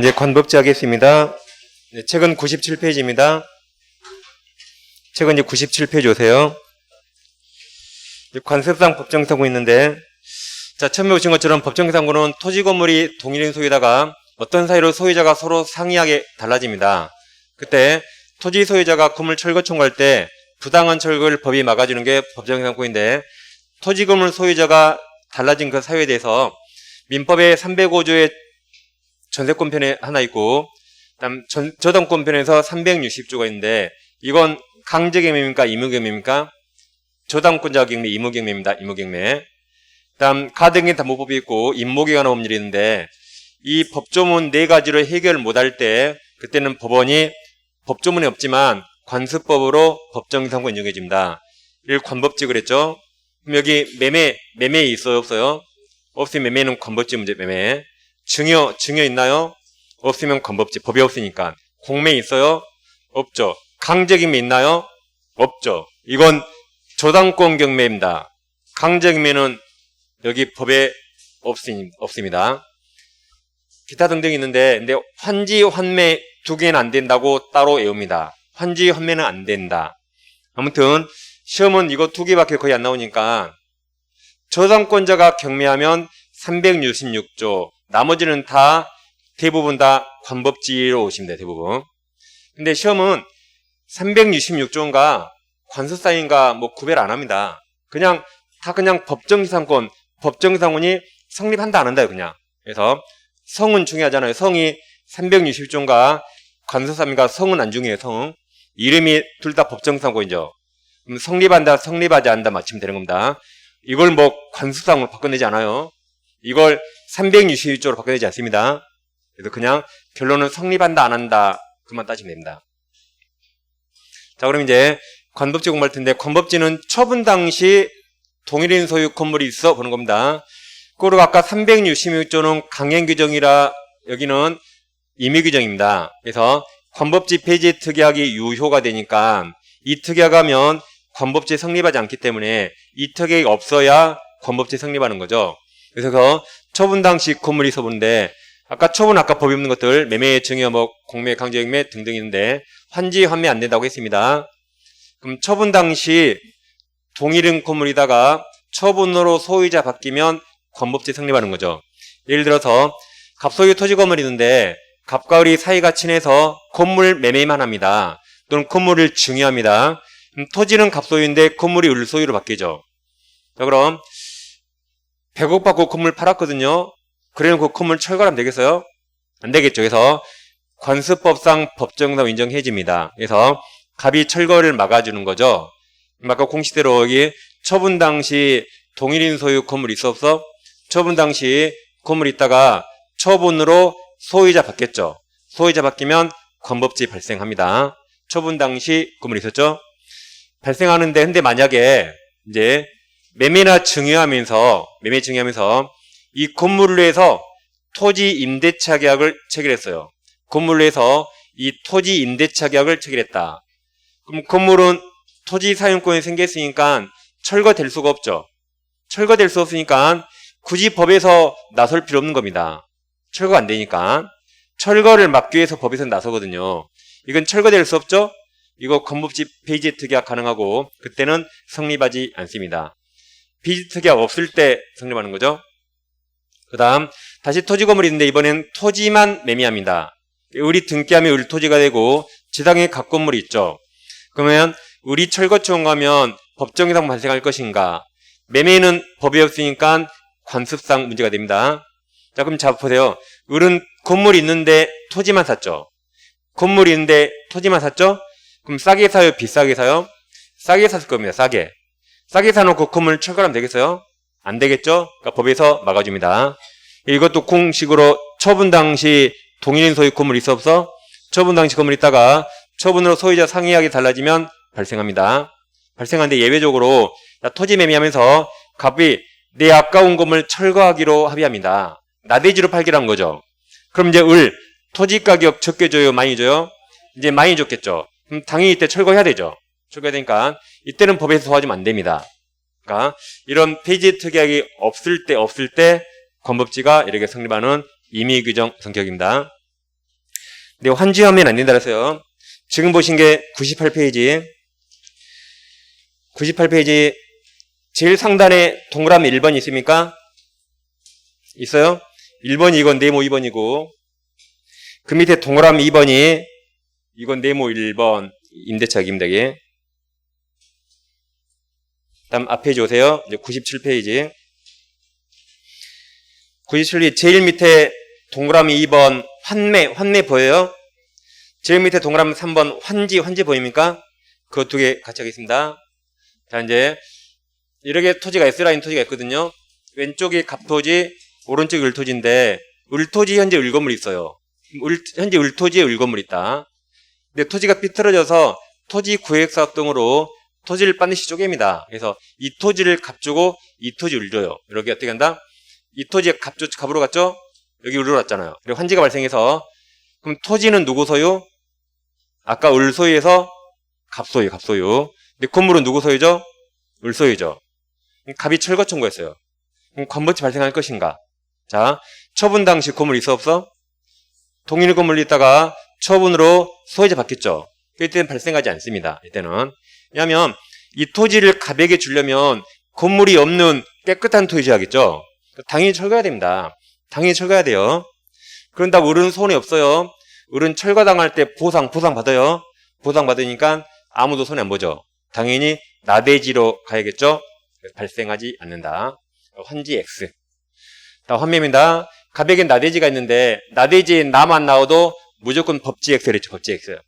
이제 관법제 하겠습니다. 네, 책은 97페이지입니다. 책은 이제 97페이지 오세요. 관습상 법정상고 있는데, 자, 처음에 보신 것처럼 법정상고는 토지 건물이 동일인 소유다가 어떤 사유로 소유자가 서로 상이하게 달라집니다. 그때 토지 소유자가 건물 철거 청구할 때 부당한 철거를 법이 막아주는 게 법정상고인데, 토지 건물 소유자가 달라진 그 사유에 대해서 민법의 305조의 전세권편에 하나 있고, 그다음 저당권편에서 360조가 있는데, 이건 강제경매입니까? 의무경매입니까? 저당권자 경매, 의무경매입니다. 의무경매. 그다음 가등기 담보법이 있고 임목에 관한 법률이 있는데, 이 법조문 4가지로 해결 못할 때 그때는 법원이 법조문이 없지만 관습법으로 법정상고 인정해줍니다. 이걸 관법지 그랬죠. 그럼 여기 매매 있어요, 없어요? 없으면 매매는 관법지 문제. 매매. 증여 있나요? 없으면 관법지. 법이 없으니까. 공매 있어요? 없죠. 강제경매 있나요? 없죠. 이건 저당권 경매입니다. 강제경매는 여기 법에 없습니다. 기타 등등이 있는데, 근데 환지, 환매 2개는 안 된다고 따로 외웁니다. 환지, 환매는 안 된다. 아무튼 시험은 이거 2개밖에 거의 안 나오니까 저당권자가 경매하면 366조, 나머지는 대부분 다 관법지로 오시면 돼요. 대부분. 근데 시험은 366조인가 관습사인가 뭐 구별 안 합니다. 그냥 법정상권이 성립한다 안 한다요, 그냥. 그래서 성은 중요하잖아요. 성이 360조인가 관습사인가 성은 안 중요해요. 성. 이름이 둘 다 법정상권이죠. 그럼 성립한다, 성립하지 않는다 맞추면 되는 겁니다. 이걸 뭐 관습상으로 바꿔내지 않아요. 이걸 361조로 바꿔내지 않습니다. 그래서 그냥 결론은 성립한다 안 한다 그만 따지면 됩니다. 자, 그럼 이제 관법지 공부할 텐데, 관법지는 처분 당시 동일인 소유 건물이 있어 보는 겁니다. 그리고 아까 366조는 강행 규정이라 여기는 임의 규정입니다. 그래서 관법지 폐지 특약이 유효가 되니까 이 특약하면 관법지 성립하지 않기 때문에 이 특약이 없어야 관법지 성립하는 거죠. 그래서 처분 당시 건물이 있어 보는데, 아까 법이 없는 것들 매매, 증여, 뭐 공매, 강제경매 등등 있는데 환지, 환매 안 된다고 했습니다. 그럼 처분 당시 동일인 건물이다가 처분으로 소유자 바뀌면 관법지 성립하는 거죠. 예를 들어서 갑소유 토지 건물이 있는데 갑과 을이 사이가 친해서 건물 매매만 합니다. 또는 건물을 증여합니다. 그럼 토지는 갑소유인데 건물이 을 소유로 바뀌죠. 자, 그럼 100억 받고 건물 팔았거든요. 그러면 그 건물 철거하면 되겠어요? 안 되겠죠. 그래서 관습법상 법정상 인정해집니다. 그래서 갑이 철거를 막아주는 거죠. 아까 공식대로 여기 처분 당시 동일인 소유 건물이 있어 없어? 처분 당시 건물이 있다가 처분으로 소유자 바뀌었죠. 소유자 바뀌면 관법지 발생합니다. 처분 당시 건물이 있었죠. 발생하는데, 근데 만약에 이제 매매 증여하면서 이 건물로 해서 토지 임대차 계약을 체결했어요. 건물로 해서 이 토지 임대차 계약을 체결했다. 그럼 건물은 토지 사용권이 생겼으니까 철거될 수가 없죠. 철거될 수 없으니까 굳이 법에서 나설 필요 없는 겁니다. 철거 안 되니까. 철거를 막기 위해서 법에서 나서거든요. 이건 철거될 수 없죠? 이거 관법지 폐지 특약 가능하고 그때는 성립하지 않습니다. 폐지 특약 없을 때 성립하는 거죠. 그 다음 다시 토지 건물이 있는데 이번엔 토지만 매매합니다. 을이 등기하면 을 토지가 되고 지상에 각 건물이 있죠. 그러면 을이 철거 청구하면 법정상 발생할 것인가? 매매는 법이 없으니까 관습상 문제가 됩니다. 자, 그럼 보세요. 을은 건물이 있는데 토지만 샀죠. 건물이 있는데 토지만 샀죠? 그럼 싸게 사요, 비싸게 사요? 싸게 샀을 겁니다. 싸게 사놓고 건물 철거하면 되겠어요? 안 되겠죠? 그러니까 법에서 막아줍니다. 이것도 공식으로 처분 당시 동일인 소유 건물이 있어 없어? 처분 당시 건물이 있다가 처분으로 소유자 상이하게 달라지면 발생합니다. 발생하는데 예외적으로 토지 매매하면서 갑이 내 아까운 건물 철거하기로 합의합니다. 나대지로 팔기로 한 거죠. 그럼 이제 토지 가격 적게 줘요, 많이 줘요? 이제 많이 줬겠죠. 그럼 당연히 이때 철거해야 되죠. 철거해야 되니까 이때는 법에서 도와주면 안 됩니다. 그러니까 이런 폐지 특약이 없을 때 관법지가 이렇게 성립하는 임의 규정 성격입니다. 근데 환지하면 안 된다 그랬어요. 지금 보신 게 98페이지. 98페이지 제일 상단에 동그라미 1번 있습니까? 있어요? 1번이 이건 네모 2번이고 그 밑에 동그라미 2번이 이건 네모 1번 임대차 임대기. 다음 앞페이지 오세요. 이제 97페이지. 97페이지 제일 밑에 동그라미 2번 환매 보여요? 제일 밑에 동그라미 3번 환지 보입니까? 그 두 개 같이 하겠습니다. 자, 이제 이렇게 토지가 S라인 토지가 있거든요. 왼쪽이 갑토지, 오른쪽이 을토지인데 을토지 현재 을건물이 있어요. 현재 을토지에 을건물이 있다. 근데 토지가 삐뚤어져서 토지 구획사업 등으로 토지를 반드시 쪼갭니다. 그래서 이 토지를 갑주고 이 토지 을줘요. 이렇게 어떻게 한다? 이 토지에 갑으로 갔죠? 여기 을으로 갔잖아요. 그리고 환지가 발생해서 그럼 토지는 누구 소유? 아까 을 소유에서 갑 소유. 근데 건물은 누구 소유죠? 을 소유죠. 갑이 철거 청구했어요. 그럼 관법지 발생할 것인가? 자, 처분 당시 건물 있어 없어? 동일 건물이 있다가 처분으로 소유자 바뀌었죠. 이때는 발생하지 않습니다. 이때는. 왜냐하면 이 토지를 갑에게 주려면 건물이 없는 깨끗한 토지야겠죠. 당연히 철거해야 됩니다. 당연히 철거해야 돼요. 그런다고 을은 손해 없어요. 을은 철거당할 때 보상 받아요. 보상 받으니까 아무도 손해 안 보죠. 당연히 나대지로 가야겠죠. 발생하지 않는다. 환지 X. 다음 환매입니다. 갑에겐 나대지가 있는데 나대지에 나만 나와도 무조건 법지 X를 했죠. 법지 X.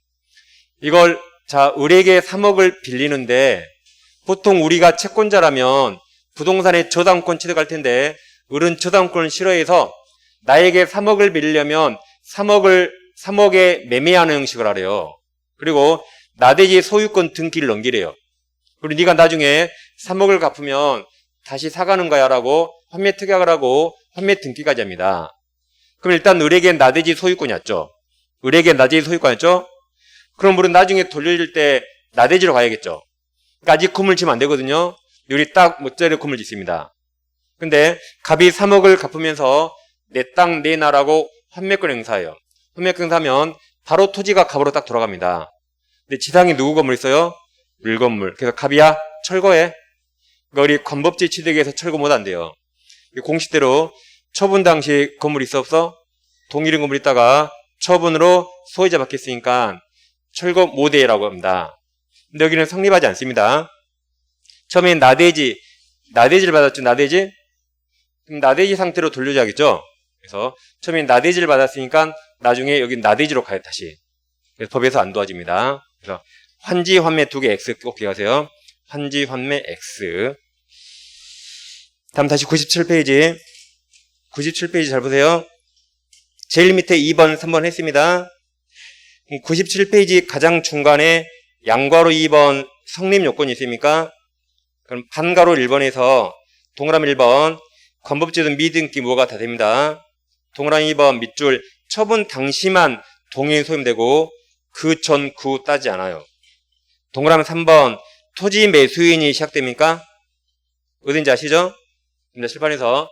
이걸 자 을에게 3억을 빌리는데 보통 우리가 채권자라면 부동산에 저당권 취득할 텐데 을은 저당권을 싫어해서 나에게 3억을 빌리려면 3억에 매매하는 형식을 하래요. 그리고 나대지 소유권 등기를 넘기래요. 그리고 네가 나중에 3억을 갚으면 다시 사가는 거야 라고 환매 특약을 하고 환매 등기까지 합니다. 그럼 일단 을에겐 나대지 소유권이었죠. 을에겐 나대지 소유권이었죠. 그럼 우리는 나중에 돌려줄 때 나대지로 가야겠죠. 그러니까 아직 건물 지면 안 되거든요. 우리 딱 멋대로 건물 짓습니다. 근데 갑이 3억을 갚으면서 내 땅 내놔라고 환매권 행사해요. 환매권 행사하면 바로 토지가 갑으로 딱 돌아갑니다. 근데 지상에 누구 건물 있어요? 을 건물. 그래서 갑이야 철거해. 그러니까 우리 관법지 취득에서 철거 못 한대요. 공식대로 처분 당시 건물 있어 없어? 동일인 건물 있다가 처분으로 소유자 바뀌었으니까 철거 못해라고 합니다. 근데 여기는 성립하지 않습니다. 처음엔 나대지를 받았죠. 나대지? 그럼 나대지 상태로 돌려줘야겠죠. 그래서 처음엔 나대지를 받았으니까 나중에 여기 나대지로 가요 다시. 그래서 법에서 안 도와집니다. 그래서 환지 환매 두 개 X 꼭 기억하세요. 환지 환매 X. 다음 다시 97페이지. 97페이지 잘 보세요. 제일 밑에 2번, 3번 했습니다. 97페이지 가장 중간에 양괄호 2번 성립 요건이 있습니까? 그럼 반괄호 1번에서 동그라미 1번 관법제도 미등기 뭐가 다 됩니다. 동그라미 2번 밑줄 처분 당시만 동일 소임되고 그 전 그 후 따지 않아요. 동그라미 3번 토지 매수인이 시작됩니까? 어딘지 아시죠? 실판에서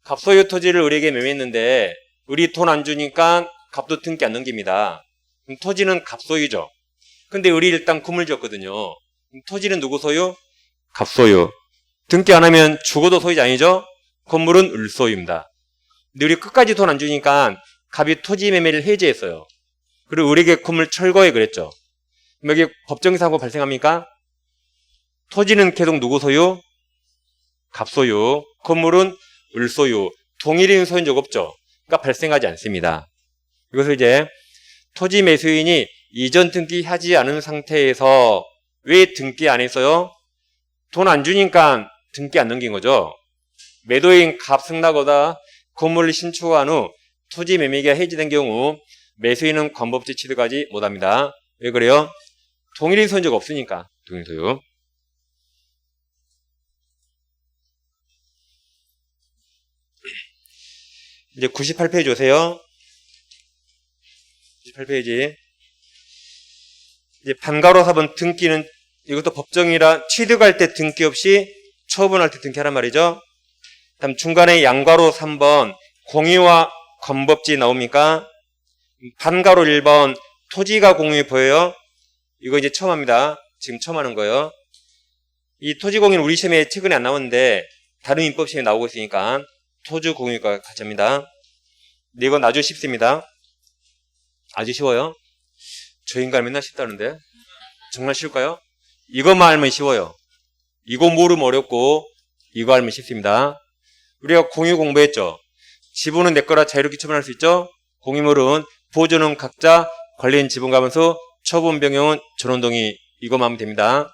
갑소유 토지를 을에게 매매했는데 을이 돈 안 주니까 갑도 등기 안 넘깁니다. 그럼 토지는 갑소유죠. 근데 을이 일단 건물 지었거든요. 토지는 누구 소유? 갑소유. 등기 안 하면 죽어도 소유자 아니죠? 건물은 을소유입니다. 근데 을이 끝까지 돈 안 주니까 갑이 토지 매매를 해지했어요. 그리고 을에게 건물 철거해 그랬죠. 그럼 여기 법정사고 발생합니까? 토지는 계속 누구 소유? 갑소유. 건물은 을소유. 동일인 소유인 적 없죠. 그러니까 발생하지 않습니다. 이것을 이제 토지 매수인이 이전 등기하지 않은 상태에서 왜 등기 안 했어요? 돈 안 주니까 등기 안 넘긴 거죠. 매도인 갑 승낙보다 건물을 신축한 후 토지 매매가 해지된 경우 매수인은 관법지 취득하지 못합니다. 왜 그래요? 동일인 소유인 적 없으니까. 동일인 소유. 이제 98페이지 오세요. 98페이지. 이제 반괄호 4번 등기는 이것도 법정이라 취득할 때 등기 없이 처분할 때 등기하란 말이죠. 다음 중간에 양괄호 3번 공유와 관법지 나옵니까? 반가로 1번 토지가 공유 보여요? 이거 이제 처음 합니다. 지금 처음 하는 거예요. 이 토지 공유는 우리 시험에 최근에 안 나오는데 다른 민법 시험에 나오고 있으니까 토지 공유가 가짜입니다. 근데 이건 아주 쉽습니다. 아주 쉬워요. 저 인간 맨날 쉽다는데 정말 쉬울까요? 이것만 알면 쉬워요. 이거 모르면 어렵고 이거 알면 쉽습니다. 우리가 공유 공부했죠. 지분은 내 거라 자유롭게 처분할 수 있죠. 공유물은 보존은 각자 관리인 지분 가면서 처분 변경은 전원동의 이것만 하면 됩니다.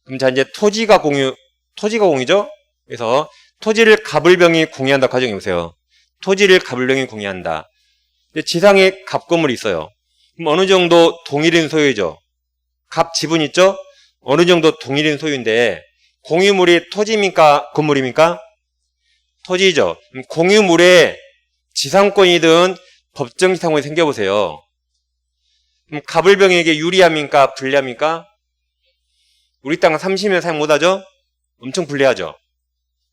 그럼 자 이제 토지가 공유죠. 그래서 토지를 갑을병이 공유한다 가정해 보세요. 토지를 갑을병이 공유한다. 근데 지상에 갑 건물이 있어요. 그럼 어느 정도 동일인 소유죠. 갑 지분 있죠? 어느 정도 동일인 소유인데 공유물이 토지입니까? 건물입니까? 토지죠. 그럼 공유물에 지상권이든 법정 지상권이 생겨보세요. 그럼 갑을병에게 유리합니까? 불리합니까? 우리 땅은 30년 사용 못하죠? 엄청 불리하죠.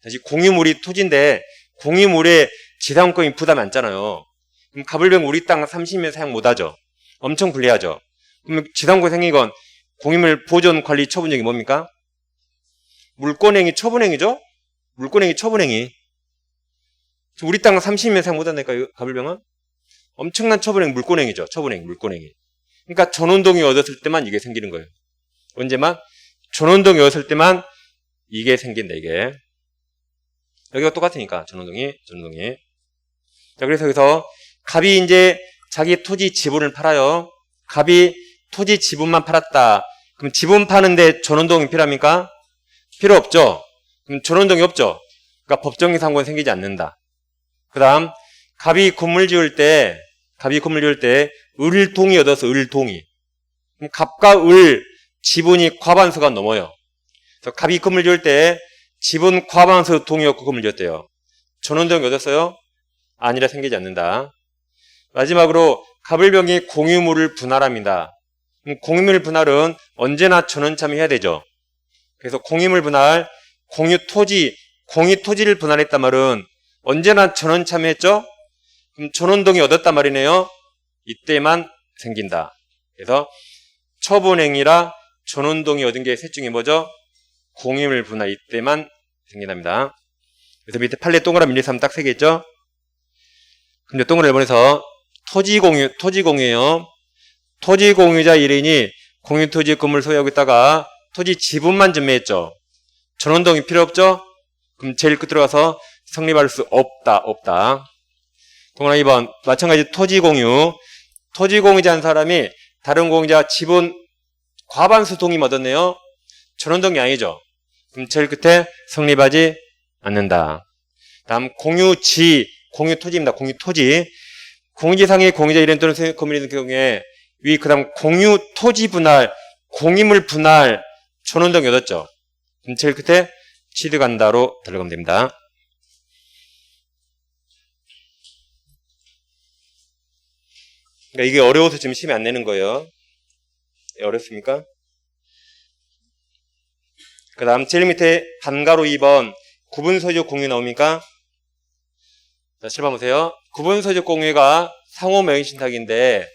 다시 공유물이 토지인데 공유물에 지상권이 부담이 안잖아요. 그럼 갑을병 우리 땅 30년 사용 못하죠. 엄청 불리하죠. 그럼 지상권이 생긴 건 공유물 보존 관리 처분력이 뭡니까? 물권행위 처분행위죠? 물권행위 처분행위. 우리 땅은 30년 사용 못한다니까요. 갑을병은 엄청난 처분행위 물권행위죠. 처분행위 물권행위. 그러니까 전원동의 얻었을 때만 이게 생기는 거예요. 언제만? 전원동이 얻었을 때만 이게 생긴다 이게. 여기가 똑같으니까 전원동이. 자 그래서 여기서 갑이 이제 자기 토지 지분을 팔아요. 갑이 토지 지분만 팔았다. 그럼 지분 파는데 전원동이 필요합니까? 필요 없죠. 그럼 전원동이 없죠. 그러니까 법정의 상권 생기지 않는다. 그 다음 갑이 건물 지을 때 을동이 얻어서 을동이. 그럼 갑과 을 지분이 과반수가 넘어요. 그래서 갑이 건물 지을 때 지분 과반수 동의였고 건물 지었대요. 전원동이 얻었어요? 아니라 생기지 않는다. 마지막으로 갑을병이 공유물을 분할합니다. 공유물 분할은 언제나 전원 참여해야 되죠. 그래서 공유물 분할, 공유 토지를 분할했단 말은 언제나 전원 참여했죠? 그럼 전원동이 얻었단 말이네요. 이때만 생긴다. 그래서 처분행위라 전원동이 얻은 게 셋 중에 뭐죠? 공유물 분할 이때만 생긴답니다. 그래서 밑에 판례 동그라미 1, 2, 3 딱 3개 있죠? 근데 동그라미 1번에서 토지공유예요. 토지공유자 1인이 공유토지 건물 소유하고 있다가 토지 지분만 전매했죠. 전원동이 필요 없죠? 그럼 제일 끝으로 가서 성립할 수 없다. 동그라미 2번 마찬가지 토지공유자 한 사람이 다른 공유자 지분 과반수 동의 얻었네요. 전원동이 아니죠. 그럼 제일 끝에 성립하지 않는다. 다음 공유토지입니다. 공유지상의 공유자 1인 또는 건물이 있는 경우에 그 다음 공유토지 분할, 공유물 분할, 전원동이 얻었죠. 그럼 제일 끝에 취득한다로 들어가면 됩니다. 그러니까 이게 어려워서 지금 시험에 안 내는 거예요. 어렵습니까? 그 다음 제일 밑에 반가로 2번 구분소유적 공유 나옵니까? 자, 7번 보세요. 구분소유적 공유가 상호 명의신탁인데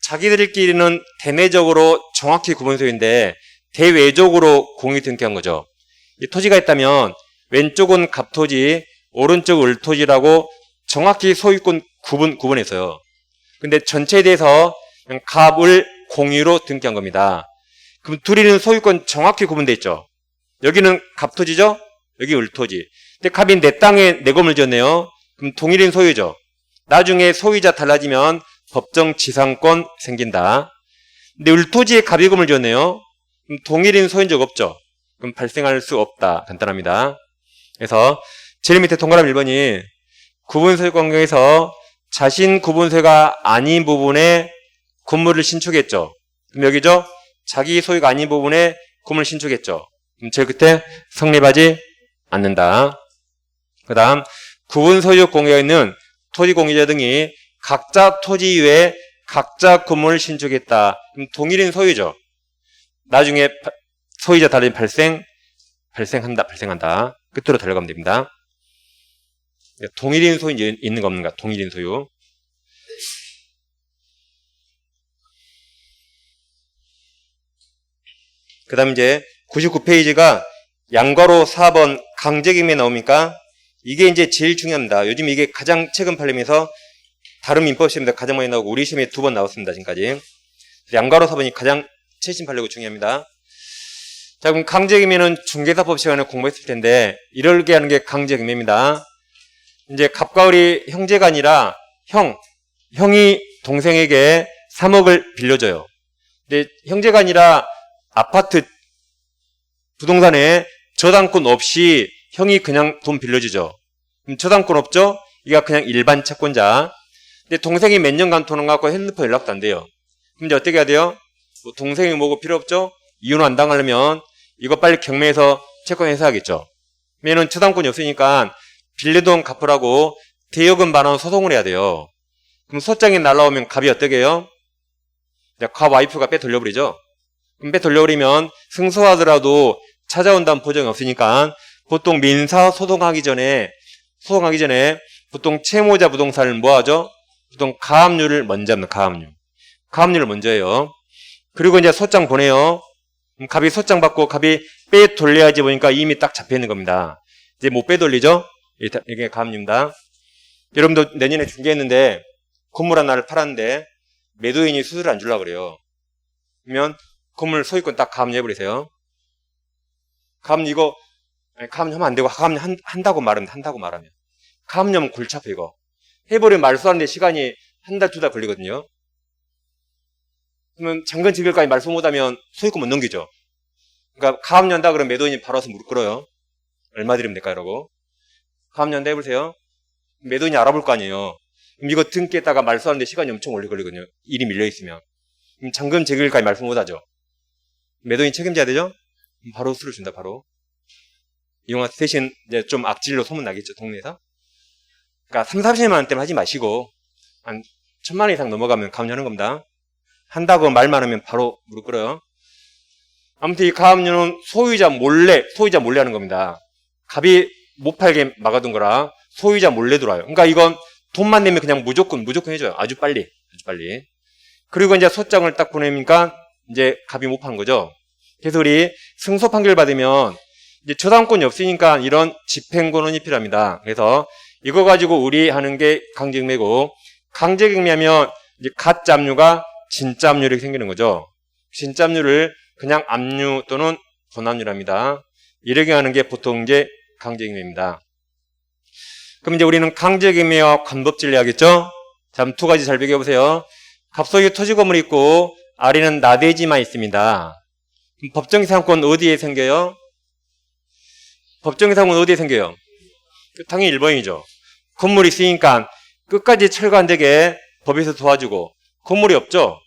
자기들끼리는 대내적으로 정확히 구분소유인데 대외적으로 공유 등기한 거죠. 이 토지가 있다면 왼쪽은 갑토지, 오른쪽 을토지라고 정확히 소유권 구분했어요. 근데 전체에 대해서 그냥 갑을 공유로 등기한 겁니다. 그럼 둘이는 소유권 정확히 구분되어 있죠. 여기는 갑토지죠? 여기 을토지. 근데 갑이 내 땅에 내 건물 지었네요. 그럼 동일인 소유죠. 나중에 소유자 달라지면 법정 지상권 생긴다. 근데 을토지에 갑이 건물 지었네요. 그럼 동일인 소유인 적 없죠. 그럼 발생할 수 없다. 간단합니다. 그래서 제일 밑에 동그라미 1번이 구분소유 관계에서 자신 구분소유가 아닌 부분에 건물을 신축했죠. 그럼 여기죠? 자기 소유가 아닌 부분에 건물을 신축했죠. 그럼 제일 끝에 성립하지 않는다. 그 다음 구분소유 공유가 있는 토지공유자 등이 각자 토지 위에 각자 건물을 신축했다. 그럼 동일인 소유죠. 나중에 소유자 달라진 발생한다. 끝으로 달려가면 됩니다. 동일인 소유 있는 거 없는가? 동일인 소유. 그 다음 이제 99페이지가 양괄호 4번 강제기임에 나옵니까? 이게 이제 제일 중요합니다. 요즘 이게 가장 최근 판례에서 다른 민법 시험에도 가장 많이 나오고 우리 시험에 2번 나왔습니다. 지금까지. 양괄호 4번이 가장 최신 판례고 중요합니다. 자, 그럼 강제기임에는 중개사법 시간에 공부했을 텐데 이렇게 하는 게 강제기임입니다. 이제 갑과 을이 형제가 아니라 형이 동생에게 3억을 빌려줘요. 근데 형제가 아니라 아파트 부동산에 저당권 없이 형이 그냥 돈 빌려주죠. 그럼 저당권 없죠? 이가 그냥 일반 채권자. 근데 동생이 몇 년간 돈을 갖고 핸드폰 연락도 안 돼요. 그럼 이제 어떻게 해야 돼요? 뭐 동생이 뭐고 필요 없죠? 이혼 안 당하려면 이거 빨리 경매에서 채권해서 하겠죠. 얘는 저당권이 없으니까 빌려돈 갚으라고 대여금 반환 소송을 해야 돼요. 그럼 소장이 날라오면 갑이 어떻게 해요? 갑 와이프가 빼돌려버리죠. 그럼 빼돌려버리면 승소하더라도 찾아온다는 보장이 없으니까 보통 민사 소송하기 전에 보통 채무자 부동산을 뭐 하죠? 보통 가압류를 먼저 합니다. 가압류를 먼저 해요. 그리고 이제 소장 보내요. 그럼 갑이 소장 받고 갑이 빼돌려야지 보니까 이미 딱 잡혀 있는 겁니다. 이제 못 빼돌리죠? 이게 가압류입니다. 여러분도 내년에 중개했는데 건물 하나를 팔았는데 매도인이 수수료를 안 주려고 그래요. 그러면 건물 소유권 딱 가압류 해버리세요. 가압류 이거 가압류 하면 안 되고 가압류 한다고 말하면 가압류하면 골치 아파 이거. 해버리면 말소하는데 시간이 한 달, 2달 걸리거든요. 그러면 장근 지결까지 말소 못하면 소유권 못 넘기죠. 그러니까 가압류 한다 그러면 매도인이 바로 와서 무릎 꿇어요. 얼마 드리면 될까 이러고. 가압류 한다 해보세요. 매도인이 알아볼 거 아니에요. 그럼 이거 등기했다가 말소하는데 시간이 엄청 오래 걸리거든요. 일이 밀려있으면. 그럼 잔금 재결까지 말소 못하죠. 매도인 책임져야 되죠? 바로 수를 준다, 바로. 이용한 대신 이제 좀 악질로 소문나겠죠, 동네에서. 그러니까 3, 40만 원 때문에 하지 마시고, 한 1,000만 원 이상 넘어가면 가압류하는 겁니다. 한다고 말만 하면 바로 무릎 꿇어요. 아무튼 이 가압류는 소유자 몰래 하는 겁니다. 갑이 못 팔게 막아둔 거라 소유자 몰래 들어와요. 그러니까 이건 돈만 내면 그냥 무조건 해줘요. 아주 빨리. 그리고 이제 소장을 딱 보내니까 이제 갑이 못 파는 거죠. 그래서 우리 승소 판결 받으면 이제 저당권이 없으니까 이런 집행권원이 필요합니다. 그래서 이거 가지고 우리 하는 게 강제경매고, 강제경매하면 이제 가짜 압류가 진짜 압류 이렇게 생기는 거죠. 진짜 압류를 그냥 압류 또는 본압류랍니다. 이렇게 하는 게 보통 이제 강제경매입니다. 그럼 이제 우리는 강제경매와 관법진리 하겠죠? 자, 2가지 잘 비교해보세요. 갑소유 토지 건물이 있고 아래는 나대지만 있습니다. 법정이상권 어디에 생겨요? 당연히 1번이죠. 건물이 있으니까 끝까지 철거 안 되게 법에서 도와주고, 건물이 없죠?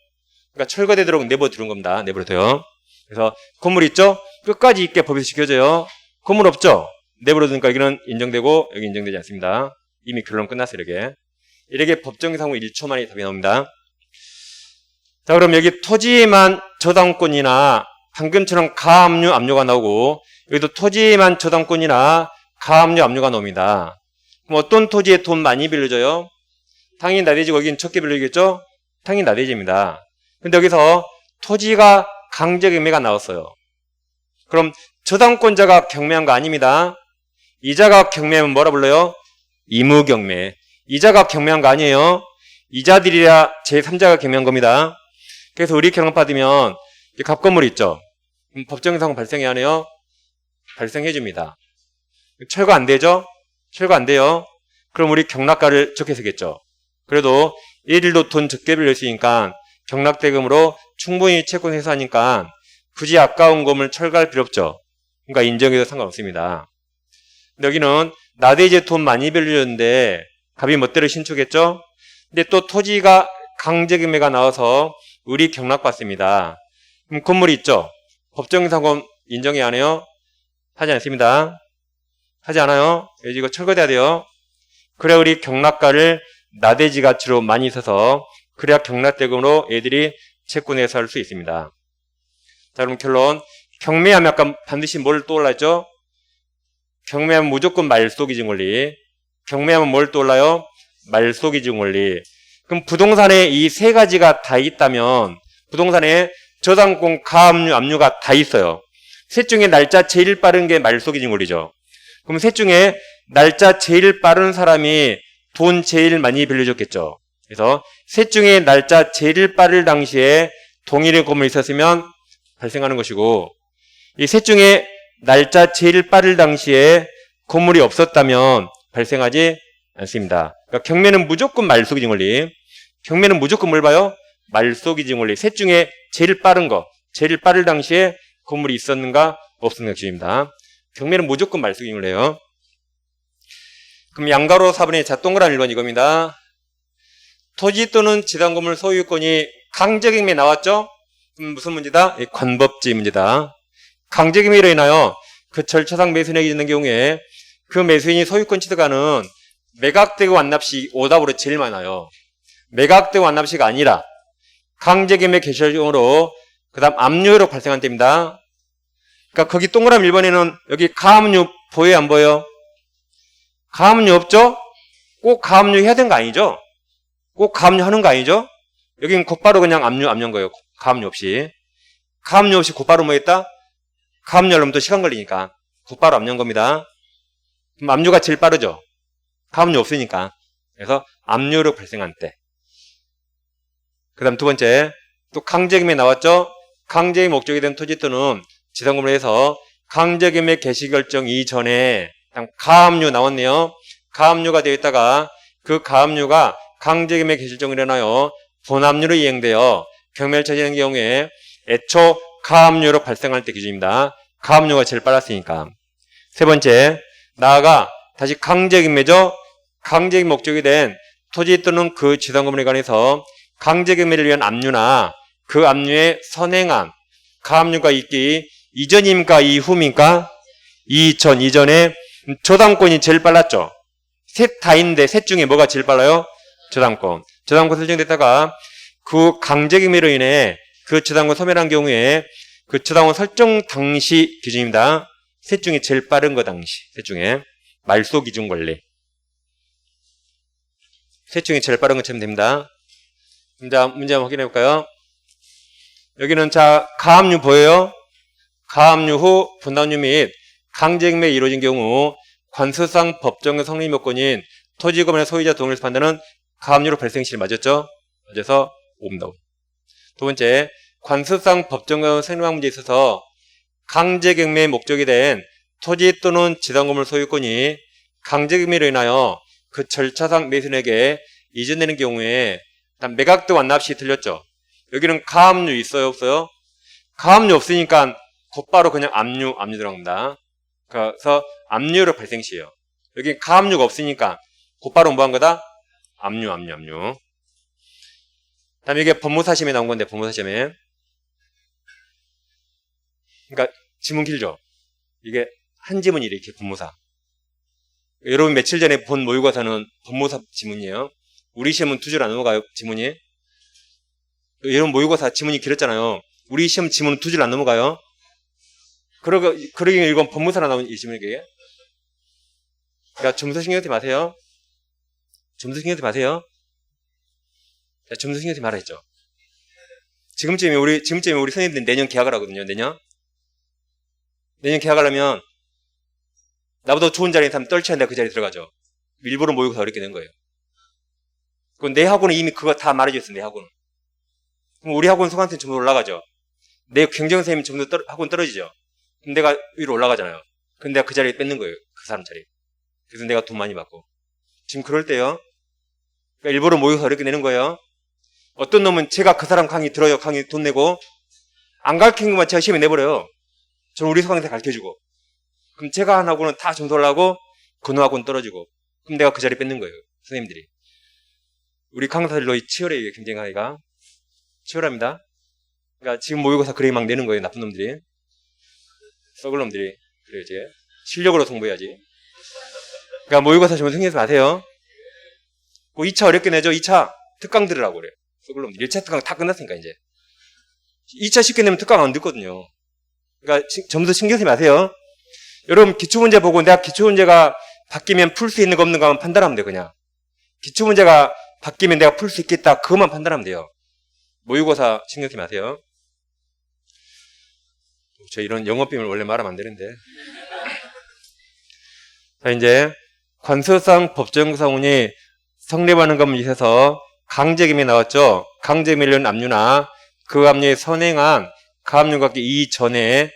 그러니까 철거되도록 내버려 두는 겁니다. 내버려둬요. 그래서 건물 있죠? 끝까지 있게 법에서 지켜줘요. 건물 없죠? 내버려 두니까 여기는 인정되고 여기 인정되지 않습니다. 이미 결론 끝났어요. 이렇게 법정이상권 1초 만에 답이 나옵니다. 자, 그럼 여기 토지에만 저당권이나 방금처럼 가압류, 압류가 나오고, 여기도 토지에만 저당권이나 가압류, 압류가 나옵니다. 그럼 어떤 토지에 돈 많이 빌려줘요? 당연히 나대지고 여기는 적게 빌려주겠죠? 당연히 나대지입니다. 근데 여기서 토지가 강제경매가 나왔어요. 그럼 저당권자가 경매한 거 아닙니다. 이자가 경매하면 뭐라 불러요? 의무경매. 이자가 경매한 거 아니에요. 이자들이라 제3자가 경매한 겁니다. 그래서 우리 경락 받으면 갑건물이 있죠. 법정이상 발생해야 하네요. 발생해줍니다. 철거 안 되죠? 철거 안 돼요. 그럼 우리 경락가를 적게 쓰겠죠. 그래도 얘들도 돈 적게 빌렸으니까 경락대금으로 충분히 채권해서 하니까 굳이 아까운 건물 철거할 필요 없죠. 그러니까 인정해도 상관없습니다. 근데 여기는 나대지에 돈 많이 빌려줬는데 갑이 멋대로 신축했죠. 근데 또 토지가 강제경매가 나와서 우리 경락받습니다. 그럼 건물이 있죠. 법정이상권 인정해야 하네요. 하지 않습니다. 하지 않아요. 이거 철거돼야 돼요. 그래야 우리 경락가를 나대지 가치로 많이 써서 그래야 경락대금으로 애들이 채권해서 할 수 있습니다. 자, 그럼 결론. 경매하면 아까 반드시 뭘 떠올랐죠? 경매하면 무조건 말소기준 원리. 경매하면 뭘 떠올라요? 말소기준 원리. 그럼 부동산에 이 3가지가 다 있다면 부동산에 저당권, 가압류, 압류가 다 있어요. 셋 중에 날짜 제일 빠른 게 말소기 증권이죠. 그럼 셋 중에 날짜 제일 빠른 사람이 돈 제일 많이 빌려줬겠죠. 그래서 셋 중에 날짜 제일 빠를 당시에 동일의 건물이 있었으면 발생하는 것이고, 이 셋 중에 날짜 제일 빠를 당시에 건물이 없었다면 발생하지 않습니다. 그러니까 경매는 무조건 말소기증 원리. 경매는 무조건 뭘 봐요? 말소기증 원리. 셋 중에 제일 빠른 거, 제일 빠를 당시에 건물이 있었는가 없었는가 기준입니다. 경매는 무조건 말소기증 원리예요. 그럼 양가로 4번의 자 동그란 1번 이겁니다. 토지 또는 지상 건물 소유권이 강제경매 나왔죠? 무슨 문제다? 관법지 문제다. 강제경매로 인하여 그 절차상 매수인에게 있는 경우에 그 매수인이 소유권 취득하는 매각되고 완납시 오답으로 제일 많아요. 매각되고 완납시가 아니라 강제경매 개시형으로 그 다음 압류로 발생한 때입니다. 그러니까 거기 동그란 1번에는 여기 가압류 보여요 안 보여요? 가압류 없죠? 꼭 가압류 해야 되는 거 아니죠? 꼭 가압류 하는 거 아니죠? 여기는 곧바로 그냥 압류인 거예요. 가압류 없이. 가압류 없이 곧바로 뭐 했다? 가압류 하려면 또 시간 걸리니까 곧바로 압류인 겁니다. 그럼 압류가 제일 빠르죠? 가압류 없으니까. 그래서 압류로 발생한 때. 그 다음 두 번째, 또 강제경매 나왔죠? 강제의 목적이 된 토지 또는 지상건물에서 강제경매 개시 결정 이전에 가압류 나왔네요. 가압류가 되어 있다가 그 가압류가 강제경매 개시결정을 일어나요 본압류로 이행되어 경매를 처리하는 경우에 애초 가압류로 발생할 때 기준입니다. 가압류가 제일 빨랐으니까. 세 번째, 나아가 다시 강제경매죠. 강제의 목적이 된 토지 또는 그 지상건물에 관해서 강제경매를 위한 압류나 그 압류의 선행한 가압류가 있기 이전입니까? 이후입니까? 이전에 저당권이 제일 빨랐죠. 셋 다 있는데 셋 중에 뭐가 제일 빨라요? 저당권. 저당권 설정됐다가 그 강제경매로 인해 그 저당권 소멸한 경우에 그 저당권 설정 당시 기준입니다. 셋 중에 제일 빠른 거 당시. 셋 중에 말소 기준 관리. 셋 중에 제일 빠른 거 찾으면 됩니다. 자, 문제 한번 확인해 볼까요? 여기는 자, 가압류 보여요? 가압류 후 분담류 및 강제경매 이루어진 경우 관수상 법정의 성립 요건인 토지건물의 소유자 동의를 판단은 가압류로 발생시 맞았죠? 맞아서 옵니다. 두 번째, 관수상 법정의 성립한 문제에 있어서 강제경매의 목적이 된 토지 또는 지상건물 소유권이 강제경매로 인하여 그 절차상 매수인에게 이전되는 경우에 매각도 완납시 틀렸죠? 여기는 가압류 있어요? 없어요? 가압류 없으니까 곧바로 그냥 압류 들어갑니다. 그래서 압류로 발생시에요. 여기 가압류가 없으니까 곧바로 뭐 한 거다? 압류. 다음에 이게 법무사시험에 나온 건데, 법무사시험에. 그러니까 지문 길죠? 이게 한 지문이 이렇게 법무사. 여러분 며칠 전에 본 모의고사는 법무사 지문이에요. 우리 시험은 2줄 안 넘어가요, 지문이. 여러분 모의고사 지문이 길었잖아요. 우리 시험 지문은 2줄 안 넘어가요. 그러기 이건 법무사로 나온 이 지문이에요. 그러니까 점수 신경 쓰지 마세요. 점수 신경 쓰지 마세요. 점수 신경 쓰지 말아 했죠. 지금쯤에 우리 선생님들 내년 계약을 하거든요. 내년 계약하려면 나보다 좋은 자리에 사람 떨쳐야 내가 그 자리에 들어가죠. 일부러 모의고사 어렵게 된 거예요. 그럼 내 학원은 이미 그거 다 말해줬어. 내 학원은. 그럼 우리 학원 수강생 점수 올라가죠. 내 경쟁선생님 점수 학원 떨어지죠. 그럼 내가 위로 올라가잖아요. 그럼 내가 그 자리에 뺏는 거예요. 그 사람 자리. 그래서 내가 돈 많이 받고. 지금 그럴 때요. 그러니까 일부러 모의고사 어렵게 내는 거예요. 어떤 놈은 제가 그 사람 강의 들어요. 강의 돈 내고 안 가르치는 것만 제가 시험에 내버려요. 저는 우리 수강생 가르쳐주고. 그럼 제가 한 학원은 다 점수 올라가고 그 학원 떨어지고. 그럼 내가 그 자리 뺏는 거예요. 선생님들이. 우리 강사들로 치열해요. 경쟁하기가. 치열합니다. 그러니까 지금 모의고사 그래 막 내는 거예요. 나쁜 놈들이. 썩을 놈들이. 그래요. 이제 실력으로 승부해야지. 그러니까 모의고사 좀 생각하지 마세요. 그 2차 어렵게 내죠. 2차 특강 들으라고 그래요. 썩을 놈들. 1차 특강 다 끝났으니까 이제. 2차 쉽게 내면 특강 안 듣거든요. 그러니까 점수 신경 쓰지 마세요. 여러분 기초문제 보고 내가 기초문제가 바뀌면 풀 수 있는 거 없는 거만 판단하면 돼요. 그냥. 기초문제가 바뀌면 내가 풀 수 있겠다. 그것만 판단하면 돼요. 모의고사 신경 쓰지 마세요. 저 이런 영업비밀 원래 말하면 안 되는데. 자, 이제 관서상 법정사원이 성립하는 것에 있어서 강제금이 나왔죠. 강제밀련 압류나 그 압류에 선행한 가압류관계 이전에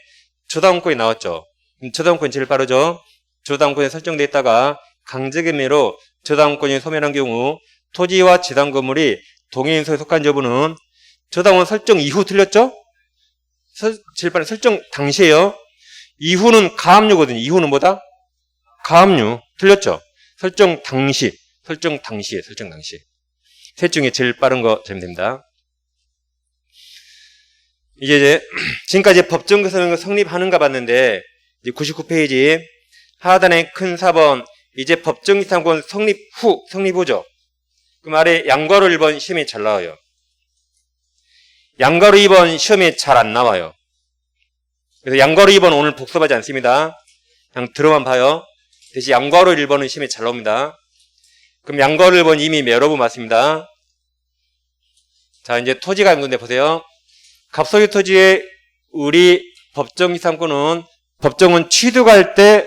저당권이 나왔죠. 저당권이 제일 빠르죠. 저당권이 설정되어 있다가 강제금으로 저당권이 소멸한 경우 토지와 지당 건물이 동해인소에 속한 여부는 저당권 설정 이후 틀렸죠? 제일 빠른 설정 당시에요. 이후는 가압류거든요. 이후는 뭐다? 가압류. 틀렸죠? 설정 당시. 설정 당시에. 셋 중에 제일 빠른 거 되면 됩니다. 이제 지금까지 법정사무가 성립하는가 봤는데 이제 99페이지 하단에 큰 4번 이제 법정기상권 성립 후죠. 그럼 아래 양괄호 1번 시험에 잘 나와요. 양괄호 2번 시험에 잘 안 나와요. 그래서 양괄호 2번 오늘 복습하지 않습니다. 그냥 들어만 봐요. 대신 양괄호 1번은 시험에 잘 나옵니다. 그럼 양괄호 1번 이미 여러 번 맞습니다. 자, 이제 토지가 연구인데 보세요. 갑소유 토지의 우리 법정기상권은 법정은 취득할 때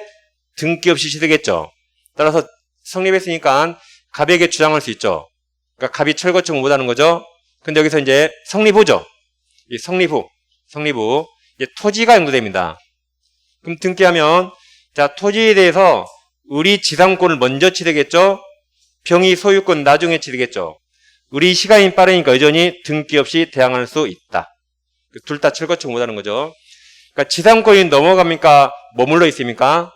등기 없이 취득했죠. 따라서 성립했으니까 갑에게 주장할 수 있죠. 그러니까 갑이 철거 청구 못하는 거죠. 근데 여기서 이제 성립 후죠. 이 성립 후 이제 토지가 연구됩니다. 그럼 등기하면 자 토지에 대해서 우리 지상권을 먼저 취득했죠. 병이 소유권 나중에 취득했죠. 우리 시간이 빠르니까 여전히 등기 없이 대항할 수 있다. 둘 다 철거 청구 못하는 거죠. 그러니까 지상권이 넘어갑니까? 머물러 있습니까?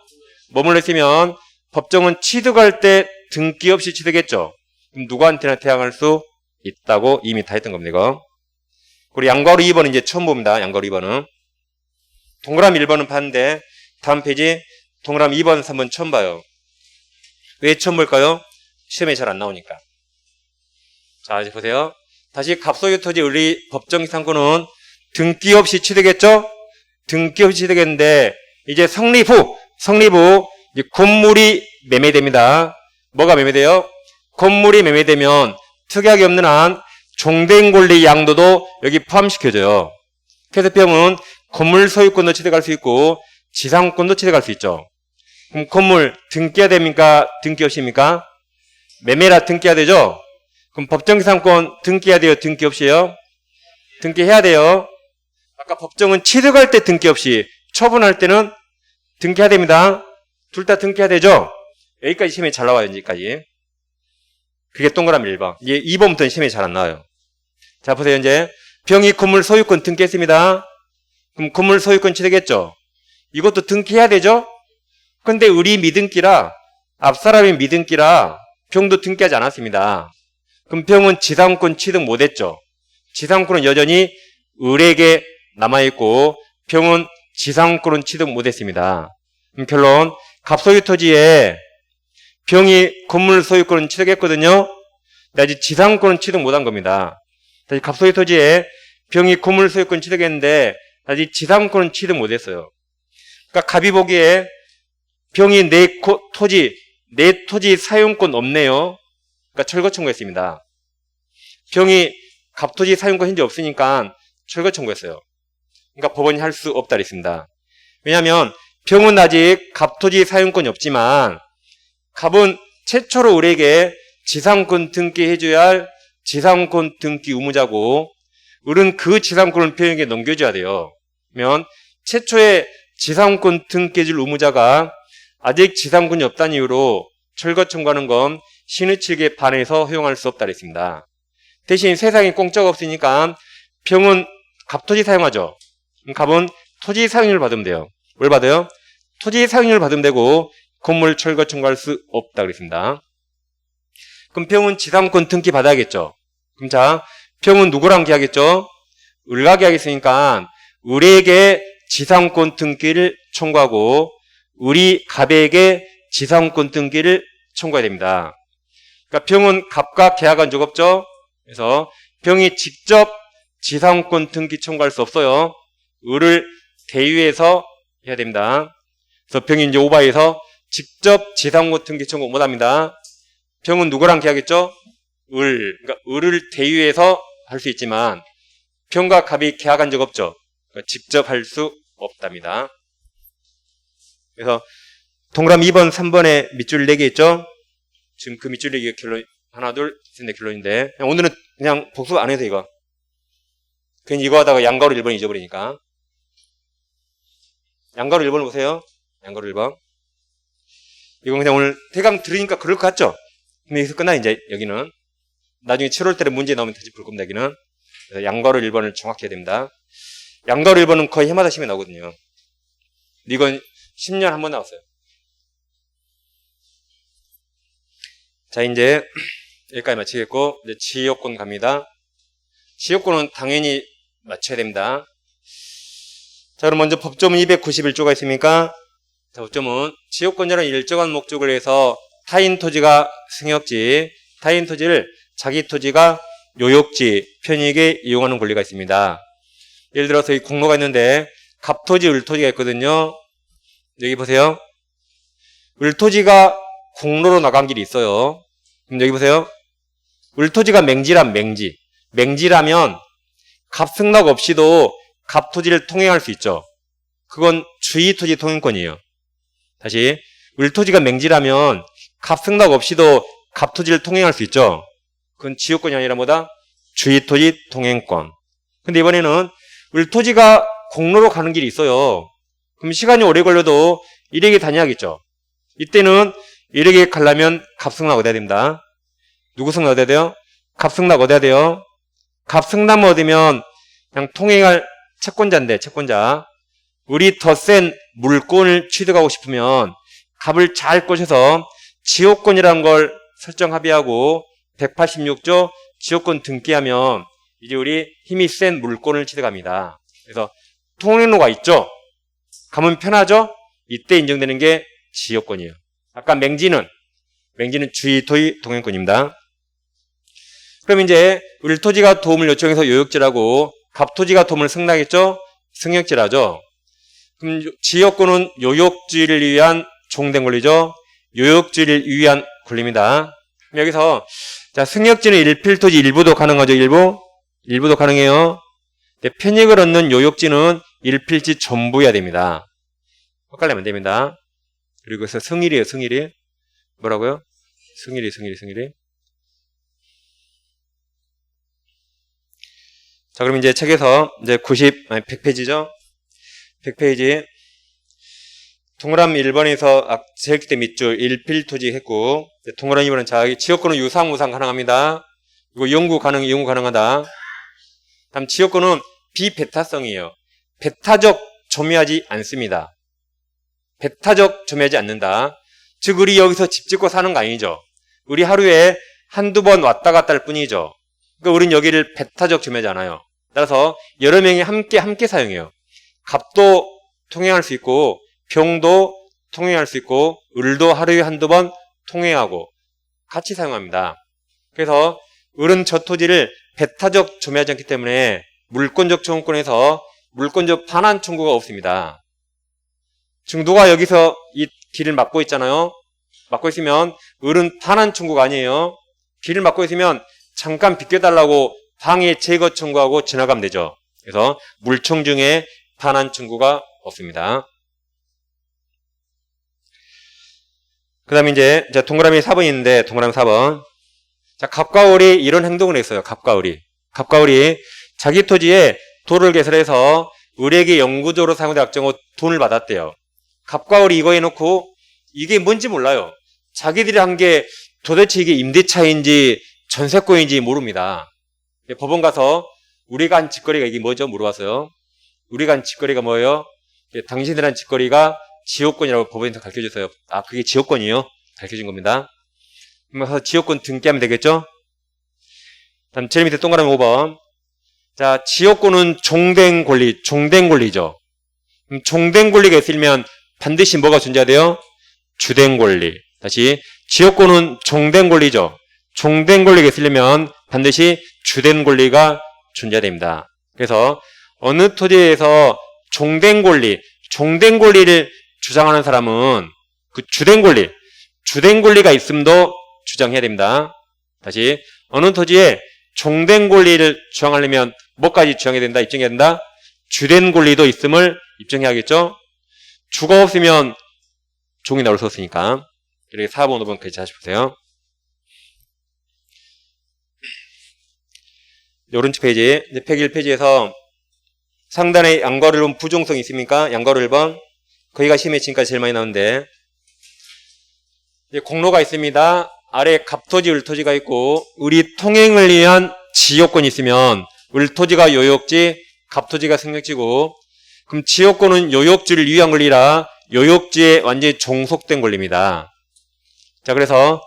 머물러 있으면 법정은 취득할 때 등기 없이 취득했죠. 그럼 누구한테나 대항할 수 있다고 이미 다 했던 겁니다. 이거. 그리고 양괄호 2번은 이제 처음 봅니다. 양괄호 2번은. 동그라미 1번은 봤는데 다음 페이지 동그라미 2번, 3번 처음 봐요. 왜 처음 볼까요? 시험에 잘 안 나오니까. 자, 이제 보세요. 다시 갑소유 토지 우리 법정기상권은 등기 없이 취득했죠? 등기 없이 취득했는데 이제 성립 후 이제 건물이 매매됩니다. 뭐가 매매돼요? 건물이 매매되면 특약이 없는 한 종된 권리 양도도 여기 포함시켜져요. 그래서 병은 건물 소유권도 취득할 수 있고 지상권도 취득할 수 있죠. 그럼 건물 등기해야 됩니까? 등기 없입니까? 매매라 등기해야 되죠? 그럼 법정기상권 등기해야 돼요? 등기 없이요? 등기해야 돼요. 아까 법정은 취득할 때 등기 없이 처분할 때는 등기해야 됩니다. 둘 다 등기해야 되죠? 여기까지 시험에 잘 나와요. 여기까지. 그게 동그라미 1번. 이게 2번부터는 시험에 잘 안 나와요. 자, 보세요. 이제 병이 건물 소유권 등기했습니다. 그럼 건물 소유권 취득했죠? 이것도 등기해야 되죠? 근데 우리 미등기라 앞사람이 미등기라 병도 등기하지 않았습니다. 그럼 병은 지상권 취득 못했죠? 지상권은 여전히 을에게 남아있고 병은 지상권은 취득 못했습니다. 그럼 결론 갑소유 토지에 병이 건물 소유권은 취득했거든요. 근데 아직 지상권은 취득 못한 겁니다. 다시 갑소유 토지에 병이 건물 소유권 취득했는데 아직 지상권은 취득 못했어요. 그러니까 갑이 보기에 병이 내 토지 사용권 없네요. 그러니까 철거 청구했습니다. 병이 갑토지 사용권 현재 없으니까 철거 청구했어요. 그러니까 법원이 할 수 없다 그랬습니다. 왜냐하면 병은 아직 갑토지 사용권이 없지만 갑은 최초로 을에게 지상권 등기해줘야 할 지상권 등기 의무자고 을은 그 지상권을 병에게 넘겨줘야 돼요. 그러면 최초에 지상권 등기해줄 의무자가 아직 지상권이 없다는 이유로 철거 청구하는 건 신의 측에 반해서 허용할 수 없다 그랬습니다. 대신 세상에 공짜가 없으니까 병은 갑토지 사용하죠. 갑은 토지 사용료를 받으면 돼요. 뭘 받아요? 토지 사용료를 받으면 되고 건물 철거 청구할 수 없다 그랬습니다. 그럼 병은 지상권 등기 받아야겠죠. 그럼 자, 병은 누구랑 계약했죠? 을과 계약했으니까 을에게 지상권 등기를 청구하고 우리 갑에게 지상권 등기를 청구해야 됩니다. 그러니까 병은 갑과 계약한 적 없죠? 그래서 병이 직접 지상권 등기 청구할 수 없어요. 을을 대유해서 해야 됩니다. 그래서 병이 이제 오바해서 직접 지상권 등기 청구 못합니다. 병은 누구랑 계약했죠? 그러니까 을을 대유해서 할 수 있지만 병과 갑이 계약한 적 없죠. 그러니까 직접 할 수 없답니다. 그래서 동그라미 2번, 3번에 밑줄 4개 있죠? 지금 그 밑줄 4개가 결론, 하나, 둘, 셋, 넷 결론인데, 오늘은 그냥 복습 안 해도 돼, 이거. 괜히 이거 하다가 양가로 1번 잊어버리니까. 양가로 1번 보세요. 양가로 1번. 이건 그냥 오늘 대강 들으니까 그럴 것 같죠? 근데 여기서 끝나, 이제 여기는. 나중에 7월 달에 문제 나오면 다시 볼 겁니다, 여기는. 그래서 양가로 1번을 정확히 해야 됩니다. 양가로 1번은 거의 해마다 시험에 나오거든요. 근데 이건 10년 한 번 나왔어요. 자, 이제 여기까지 마치겠고, 이제 지역권 갑니다. 지역권은 당연히 맞춰야 됩니다. 자, 그럼 먼저 법조문 291조가 있습니까? 자, 법조문 지역권자는 일정한 목적을 위해서 타인 토지가 승역지, 타인 토지를 자기 토지가 요역지, 편익에 이용하는 권리가 있습니다. 예를 들어서 이 공로가 있는데 갑토지, 을토지가 있거든요. 여기 보세요. 을토지가 공로로 나간 길이 있어요. 그럼 여기 보세요. 을토지가 맹지란 맹지. 맹지라면 갑승낙 없이도 갑토지를 통행할 수 있죠. 그건 주의토지 통행권이에요. 다시, 을토지가 맹지라면 갑승낙 없이도 갑토지를 통행할 수 있죠. 그건 지역권이 아니라 뭐다? 주의토지 통행권. 근데 이번에는 을토지가 공로로 가는 길이 있어요. 그럼 시간이 오래 걸려도 일액이 단위하겠죠. 이때는 일액이 가려면 갑승낙 얻어야 됩니다. 누구 승낙 얻어야 돼요? 갑승낙 얻어야 돼요. 갑승낙 얻으면 그냥 통행할 채권자인데, 채권자. 우리 더 센 물권을 취득하고 싶으면 갑을 잘 꼬셔서 지역권이라는 걸 설정 합의하고 186조 지역권 등기하면 이제 우리 힘이 센 물권을 취득합니다. 그래서 통행로가 있죠? 가면 편하죠? 이때 인정되는 게 지역권이에요. 아까 맹지는 주의토지 통행권입니다. 그럼 이제 을토지가 도움을 요청해서 요역지라고 갑토지가 도움을 승낙했죠? 승역지라죠. 그럼 지역권은 요역지를 위한 종된 권리죠. 요역지를 위한 권리입니다. 여기서 자, 승역지는 일필토지 일부도 가능하죠. 일부도 가능해요. 편익을 얻는 요역지는 일필지 전부여야 됩니다. 헷갈리면 안 됩니다. 그리고 그래서 승일이에요. 승일이 뭐라고요? 승일이. 자, 그럼 이제 책에서 이제 100페이지죠? 100페이지. 동그라미 1번에서 제일 끝에 밑줄 일필토지 했고, 동그라미 2번은 자, 지역권은 유상, 무상 가능합니다. 이거 영구 가능하다. 다음 지역권은 비배타성이에요. 배타적 점유하지 않습니다. 배타적 점유하지 않는다. 즉, 우리 여기서 집 짓고 사는 거 아니죠. 우리 하루에 한두 번 왔다 갔다 할 뿐이죠. 그러니까 우린 여기를 배타적 점유하지 않아요. 따라서 여러 명이 함께 사용해요. 갑도 통행할 수 있고, 병도 통행할 수 있고, 을도 하루에 한두 번 통행하고 같이 사용합니다. 그래서 을은 저 토지를 배타적 점유하지 않기 때문에 물권적 청구권에서 물권적 반환 청구가 없습니다. 지금 누가 여기서 이 길을 막고 있잖아요. 막고 있으면 을은 반환 청구가 아니에요. 길을 막고 있으면 잠깐 비켜달라고 방해 제거 청구하고 지나가면 되죠. 그래서 물청 중에 반환 청구가 없습니다. 그 다음에 이제 동그라미 4번이 있는데, 동그라미 4번. 자, 갑과 을이 이런 행동을 했어요. 갑과 을이 자기 토지에 도를 개설해서 을에게 영구적으로 사용될 약정으로 돈을 받았대요. 갑과 을이 이거 해놓고 이게 뭔지 몰라요. 자기들이 한 게 도대체 이게 임대차인지 전세권인지 모릅니다. 법원 가서 우리가 한 짓거리가 이게 뭐죠? 물어봤어요. 우리가 한 짓거리가 뭐예요? 당신들 한 짓거리가 지역권이라고 법원에서 가르쳐줬어요. 아, 그게 지역권이에요? 가르쳐준 겁니다. 그래서 지역권 등기하면 되겠죠? 다음 제일 밑에 동그라미 5번. 자, 지역권은 종된 권리죠. 종된 권리가 있으면 반드시 뭐가 존재해야 주된 권리. 다시, 지역권은 종된 권리죠. 종된 권리가 있으려면 반드시 주된 권리가 존재해야 됩니다. 그래서 어느 토지에서 종된 권리를 주장하는 사람은 그 주된 권리가 있음도 주장해야 됩니다. 다시, 어느 토지에 종된 권리를 주장하려면 뭐까지 주장해야 된다? 입증해야 된다? 주된 권리도 있음을 입증해야겠죠? 주가 없으면 종이 나올 수 없으니까. 이렇게 4번, 5번 같이 다시 보세요. 오른쪽 페이지, 101페이지에서 상단에 양괄호 1번 부종성이 있습니까? 양괄호 1번. 거기가 시험에 지금까지 제일 많이 나오는데, 이제 공로가 있습니다. 아래 갑토지, 을토지가 있고, 우리 통행을 위한 지요권이 있으면, 을토지가 요역지, 갑토지가 생략지고, 그럼 지요권은 요역지를 위한 권리라 요역지에 완전히 종속된 권리입니다. 자, 그래서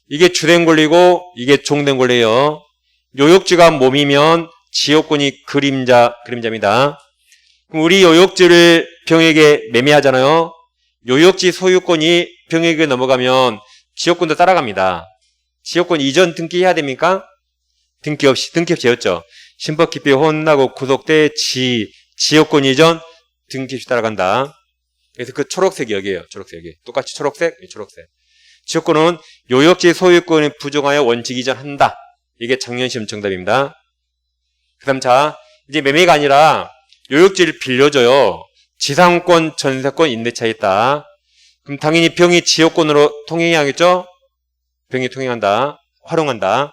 이게 주된 권리고 이게 종된 권리예요. 요역지가 몸이면 지요권이 그림자입니다. 그럼 우리 요역지를 병에게 매매하잖아요. 요역지 소유권이 병에게 넘어가면 지요권도 따라갑니다. 지요권 이전 등기해야 됩니까? 등기 없이 되었죠. 신법 기피에 혼나고 구속돼 지요권 이전 등기 없이 따라간다. 그래서 그 초록색이 여기에요. 초록색이. 똑같이 초록색, 초록색. 지요권은 요역지 소유권이 부정하여 원칙 이전한다. 이게 작년시험 정답입니다. 그 다음 자, 이제 매매가 아니라 요역지를 빌려줘요. 지상권, 전세권, 임대차 있다. 그럼 당연히 병이 지역권으로 통행해야겠죠? 병이 통행한다. 활용한다.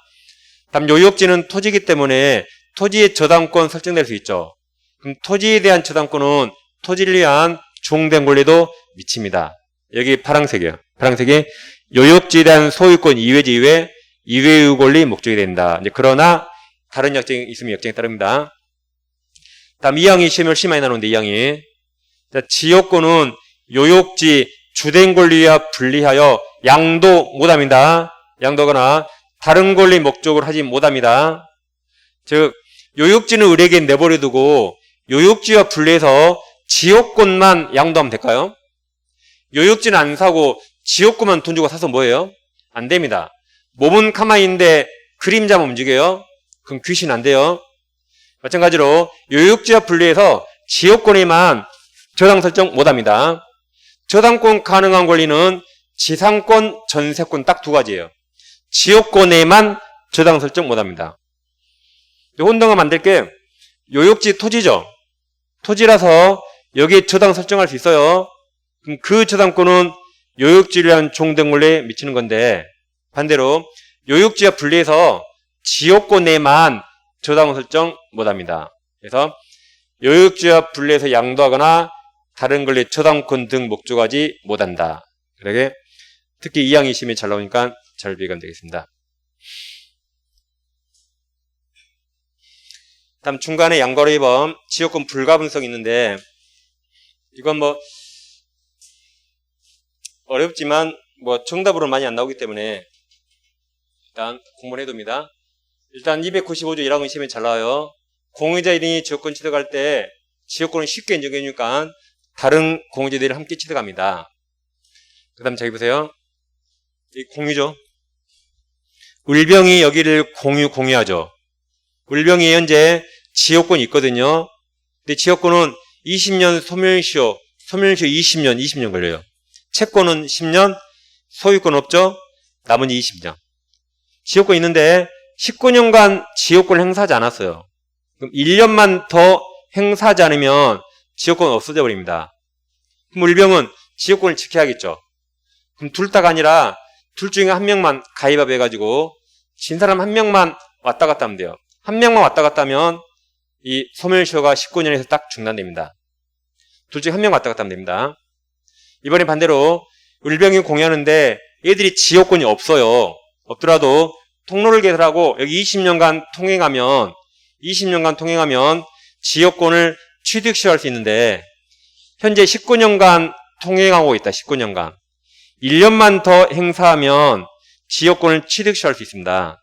다음 요역지는 토지이기 때문에 토지의 저당권 설정될 수 있죠. 그럼 토지에 대한 저당권은 토지를 위한 종된 권리도 미칩니다. 여기 파란색이에요. 파란색이 요역지에 대한 소유권 이외지 이외의 권리 목적이 된다. 이제 그러나 다른 약정이 있으면 약정에 따릅니다. 다음 2항이 시험을 훨씬 많이 나오는데 2항이 자, 지역권은 요역지 주된 권리와 분리하여 양도 못합니다. 양도거나 다른 권리 목적으로 하지 못합니다. 즉 요역지는 을에게 내버려두고 요역지와 분리해서 지역권만 양도하면 될까요? 요역지는 안 사고 지역권만 돈 주고 사서 뭐예요? 안 됩니다. 몸은 가만히 있는데 그림자만 움직여요? 그럼 귀신 안 돼요. 마찬가지로 요역지와 분리해서 지역권에만 저당 설정 못합니다. 저당권 가능한 권리는 지상권, 전세권 딱 두 가지예요. 지역권에만 저당 설정 못합니다. 혼동을 만들게 요역지 토지죠. 토지라서 여기에 저당 설정할 수 있어요. 그럼 그 저당권은 요역지를 위한 종된 권리에 미치는 건데 반대로 요역지와 분리해서 지역권에만 저당 설정 못합니다. 그래서 요역지와 분리해서 양도하거나 다른 권리 저당권 등 목적하지 못한다. 그러게 특히 2항이 시험에 잘 나오니까 잘 비교하면 되겠습니다. 다음 중간에 양괄호 2번 지역권 불가분성이 있는데 이건 뭐 어렵지만 뭐 정답으로는 많이 안 나오기 때문에 일단 공부를 해둡니다. 일단 295조 1항은 시험에 잘 나와요. 공유자 1인이 지역권 취득할 때 지역권을 쉽게 인정해 주니까 다른 공유자들이 함께 취득합니다. 그 다음 저기 보세요. 이 공유죠. 을병이 여기를 공유하죠. 을병이 현재 지역권이 있거든요. 근데 지역권은 20년 소멸시효 20년 걸려요. 채권은 10년, 소유권 없죠? 나머지 20년. 지역권 있는데 19년간 지역권을 행사하지 않았어요. 그럼 1년만 더 행사하지 않으면 지역권은 없어져 버립니다. 그럼 을병은 지역권을 지켜야겠죠. 그럼 둘 다가 아니라 둘 중에 한 명만 가위바위보 해가지고 진 사람 한 명만 왔다 갔다 하면 돼요. 한 명만 왔다 갔다 하면 이 소멸시효가 19년에서 딱 중단됩니다. 둘 중에 한 명 왔다 갔다 하면 됩니다. 이번에 반대로 을병이 공유하는데 얘들이 지역권이 없어요. 없더라도 통로를 개설하고 여기 20년간 통행하면 지역권을 취득 시효할 수 있는데 현재 19년간 통행하고 있다. 19년간. 1년만 더 행사하면 지역권을 취득 시효할 수 있습니다.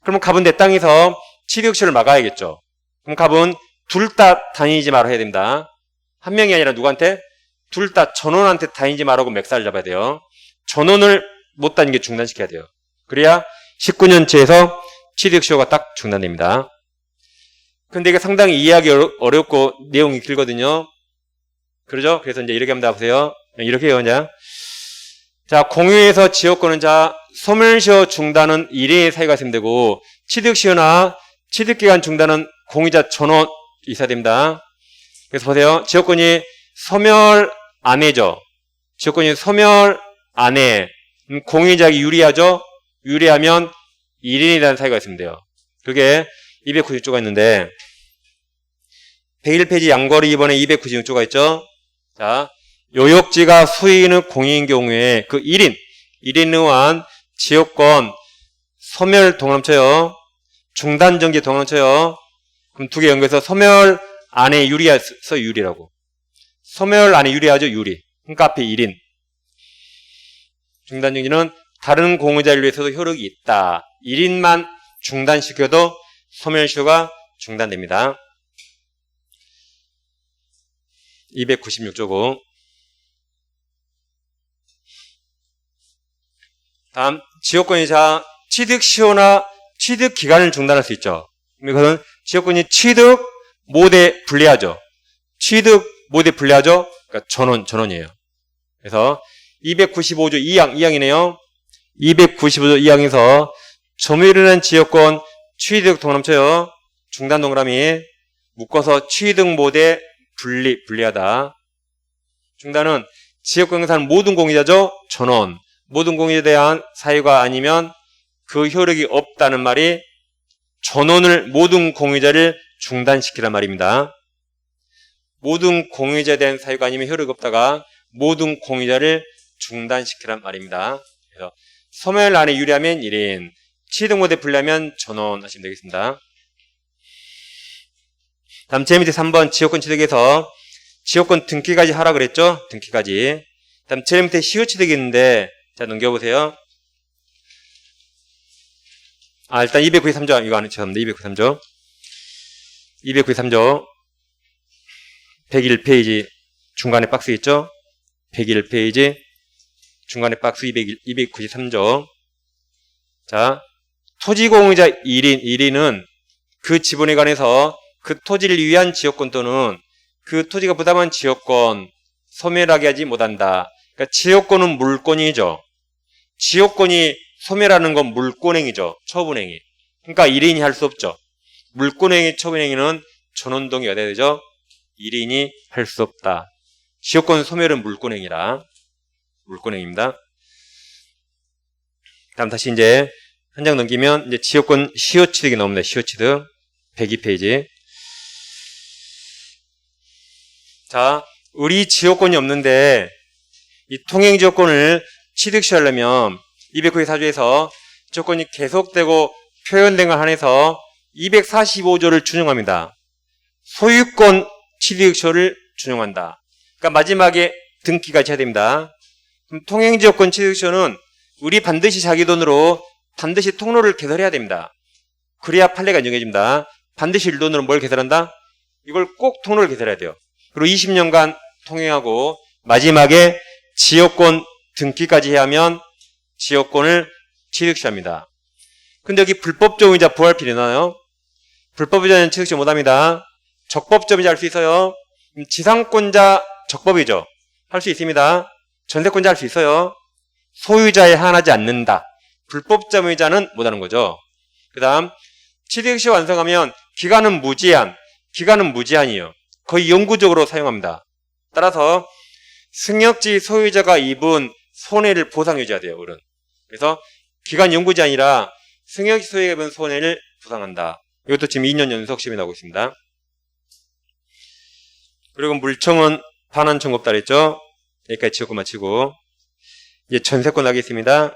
그러면 갑은 내 땅에서 취득 시효를 막아야겠죠. 그럼 갑은 둘 다 다니지 말아 해야 됩니다. 한 명이 아니라 누구한테? 둘 다 전원한테 다니지 말라고 맥살을 잡아야 돼요. 전원을 못 다니게 중단시켜야 돼요. 그래야 19년치에서 취득 시효가 딱 중단됩니다. 근데 이게 상당히 이해하기 어렵고 내용이 길거든요. 그러죠? 그래서 이제 이렇게 한번 보세요. 이렇게 해요, 그냥. 자, 공유에서 지역권은 자, 소멸시효 중단은 1회의 사유가 있으면 되고, 취득시효나 취득기간 중단은 공유자 전원 있어야 됩니다. 그래서 보세요. 지역권이 소멸 안에죠. 지역권이 소멸 안에 공유자에게 유리하죠. 유리하면 1인이라는 사유가 있으면 돼요. 그게 296조가 있는데 101페이지 양거리 2번에 296조가 있죠. 자, 요역지가 수인의 공유인 경우에 그 1인 의한 지역권 소멸 동남쳐요. 중단정지 동남쳐요. 그럼 두 개 연결해서 소멸 안에 유리해서 유리라고. 소멸 안에 유리하죠. 유리. 그러니까 앞에 1인. 중단정지는 다른 공유자를 위해서도 효력이 있다. 1인만 중단시켜도 소멸시효가 중단됩니다. 296조고. 다음 지역권이 자 취득시효나 취득기간을 중단할 수 있죠. 그것은 지역권이 취득 모대 불리하죠. 취득 모대 불리하죠. 그러니까 전원이에요. 그래서 295조 2항이네요. 295조 2항에서 점유율이라는 지역권 취득 동남쳐요. 중단 동그라미 묶어서 취득 모대 불리하다. 중단은 지역권에 사는 모든 공유자죠. 전원. 모든 공유자에 대한 사유가 아니면 그 효력이 없다는 말이 전원을 모든 공유자를 중단시키란 말입니다. 모든 공유자에 대한 사유가 아니면 효력이 없다가 모든 공유자를 중단시키란 말입니다. 그래서 소멸 안에 유리하면 1인, 취득 모대 불리하면 전원 하시면 되겠습니다. 다음 제 밑에 3번 지역권 취득에서 지역권 등기까지 하라 그랬죠? 등기까지. 다음 제 밑에 시효 취득이 있는데 자 넘겨보세요. 일단 293조 이거 안 죄송합니다. 293조 293조 101페이지 중간에 박스 있죠? 101페이지 중간에 박스 293조. 자, 토지공유자 1인은 그 지분에 관해서 그 토지를 위한 지역권 또는 그 토지가 부담한 지역권 소멸하게 하지 못한다. 그러니까 지역권은 물권이죠. 지역권이 소멸하는 건 물권행위죠. 처분행위. 그러니까 1인이 할 수 없죠. 물권행위, 처분행위는 전원동의가 돼야 되죠. 1인이 할 수 없다. 지역권 소멸은 물권행위라. 물권행위입니다. 다음 다시 이제 한 장 넘기면 이제 지역권 시효취득이 나옵니다. 시효취득 102페이지. 자, 우리 지역권이 없는데 이 통행지역권을 취득시하려면 294조에서 지역권이 계속되고 표현된 걸 한해서 245조를 준용합니다. 소유권 취득시효를 준용한다. 그러니까 마지막에 등기까지 해야 됩니다. 그럼 통행지역권 취득시효는 우리 반드시 자기 돈으로 반드시 통로를 개설해야 됩니다. 그래야 판례가 인정해집니다. 반드시 일돈으로 뭘 개설한다? 이걸 꼭 통로를 개설해야 돼요. 그리고 20년간 통행하고 마지막에 지역권 등기까지 해야 하면 지역권을 취득시합니다. 근데 여기 불법점유자 부활 필요 있나요? 불법점유자는 취득시 못합니다. 적법점유자 할 수 있어요. 지상권자 적법이죠. 할 수 있습니다. 전세권자 할 수 있어요. 소유자에 한하지 않는다. 불법점유자는 못하는 거죠. 그 다음 취득시 완성하면 기간은 무제한이에요. 거의 영구적으로 사용합니다. 따라서 승역지 소유자가 입은 손해를 보상해줘야 돼요. 어른. 그래서 기간 영구제 아니라 승역지 소유자가 입은 손해를 보상한다. 이것도 지금 2년 연속 시험이 나오고 있습니다. 그리고 물청은 반환 청구 없다 그랬죠. 여기까지 지역권 마치고 이제 전세권 하겠습니다.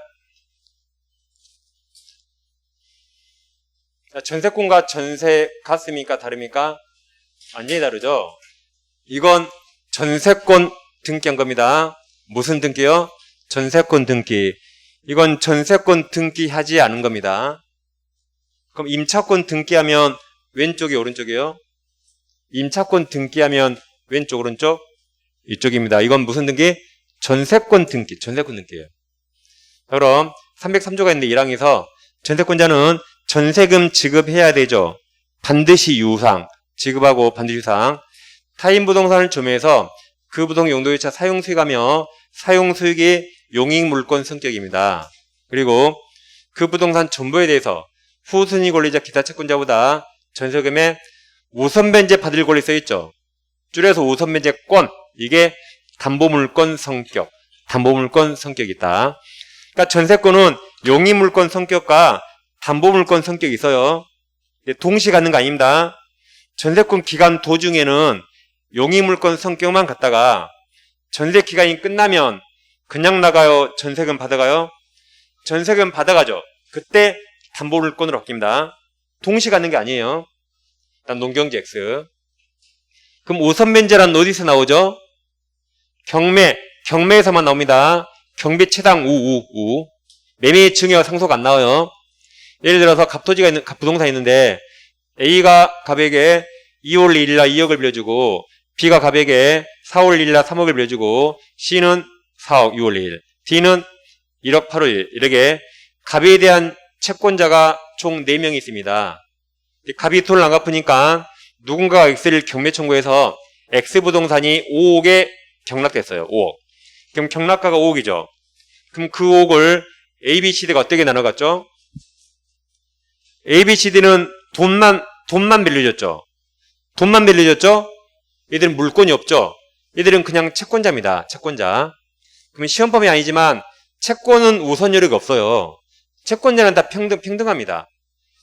전세권과 전세 같습니까? 다릅니까? 완전히 다르죠? 이건 전세권 등기한 겁니다. 무슨 등기요? 전세권 등기. 이건 전세권 등기하지 않은 겁니다. 그럼 임차권 등기하면 왼쪽이 오른쪽이에요? 임차권 등기하면 왼쪽 오른쪽? 이쪽입니다. 이건 무슨 등기? 전세권 등기예요. 그럼 303조가 있는데 1항에서 전세권자는 전세금 지급해야 되죠. 반드시 유상 지급하고 반드시 유상. 타인 부동산을 점유해서 그 부동 용도유차 사용수익하며 사용수익이 용익물권 성격입니다. 그리고 그 부동산 전부에 대해서 후순위 권리자 기타 채권자보다 전세금에 우선 변제 받을 권리 써있죠. 줄여서 우선변제권. 이게 담보물권 성격. 담보물권 성격이 있다. 그러니까 전세권은 용의물권 성격과 담보물권 성격이 있어요. 동시에 갖는 거 아닙니다. 전세권 기간 도중에는 용의물권 성격만 갖다가 전세 기간이 끝나면 그냥 나가요? 전세금 받아가요? 전세금 받아가죠. 그때 담보물권으로 바뀝니다. 동시에 갖는 게 아니에요. 일단 농경지 X. 그럼 우선변제란 어디서 나오죠? 경매에서만 나옵니다. 경매 최당 우. 매매 증여 상속 안 나와요. 예를 들어서 갑부동산이 있는데 A가 갑에게 2월 1일 날 2억을 빌려주고 B가 갑에게 4월 1일 날 3억을 빌려주고 C는 4억 6월 2일, D는 1억 8월 1일. 이렇게 갑에 대한 채권자가 총 4명이 있습니다. 갑이 돈을 안 갚으니까 누군가가 X를 경매 청구해서 X부동산이 5억에 경락됐어요. 5억. 그럼 경락가가 5억이죠. 그럼 그 5억을 A, B, C가 어떻게 나눠갔죠? A, B, C는 돈만 빌려줬죠. 돈만 빌려줬죠? 얘들은 물권이 없죠. 얘들은 그냥 채권자입니다. 채권자. 그러면 시험범위 아니지만 채권은 우선 여력이 없어요. 채권자는 다 평등합니다.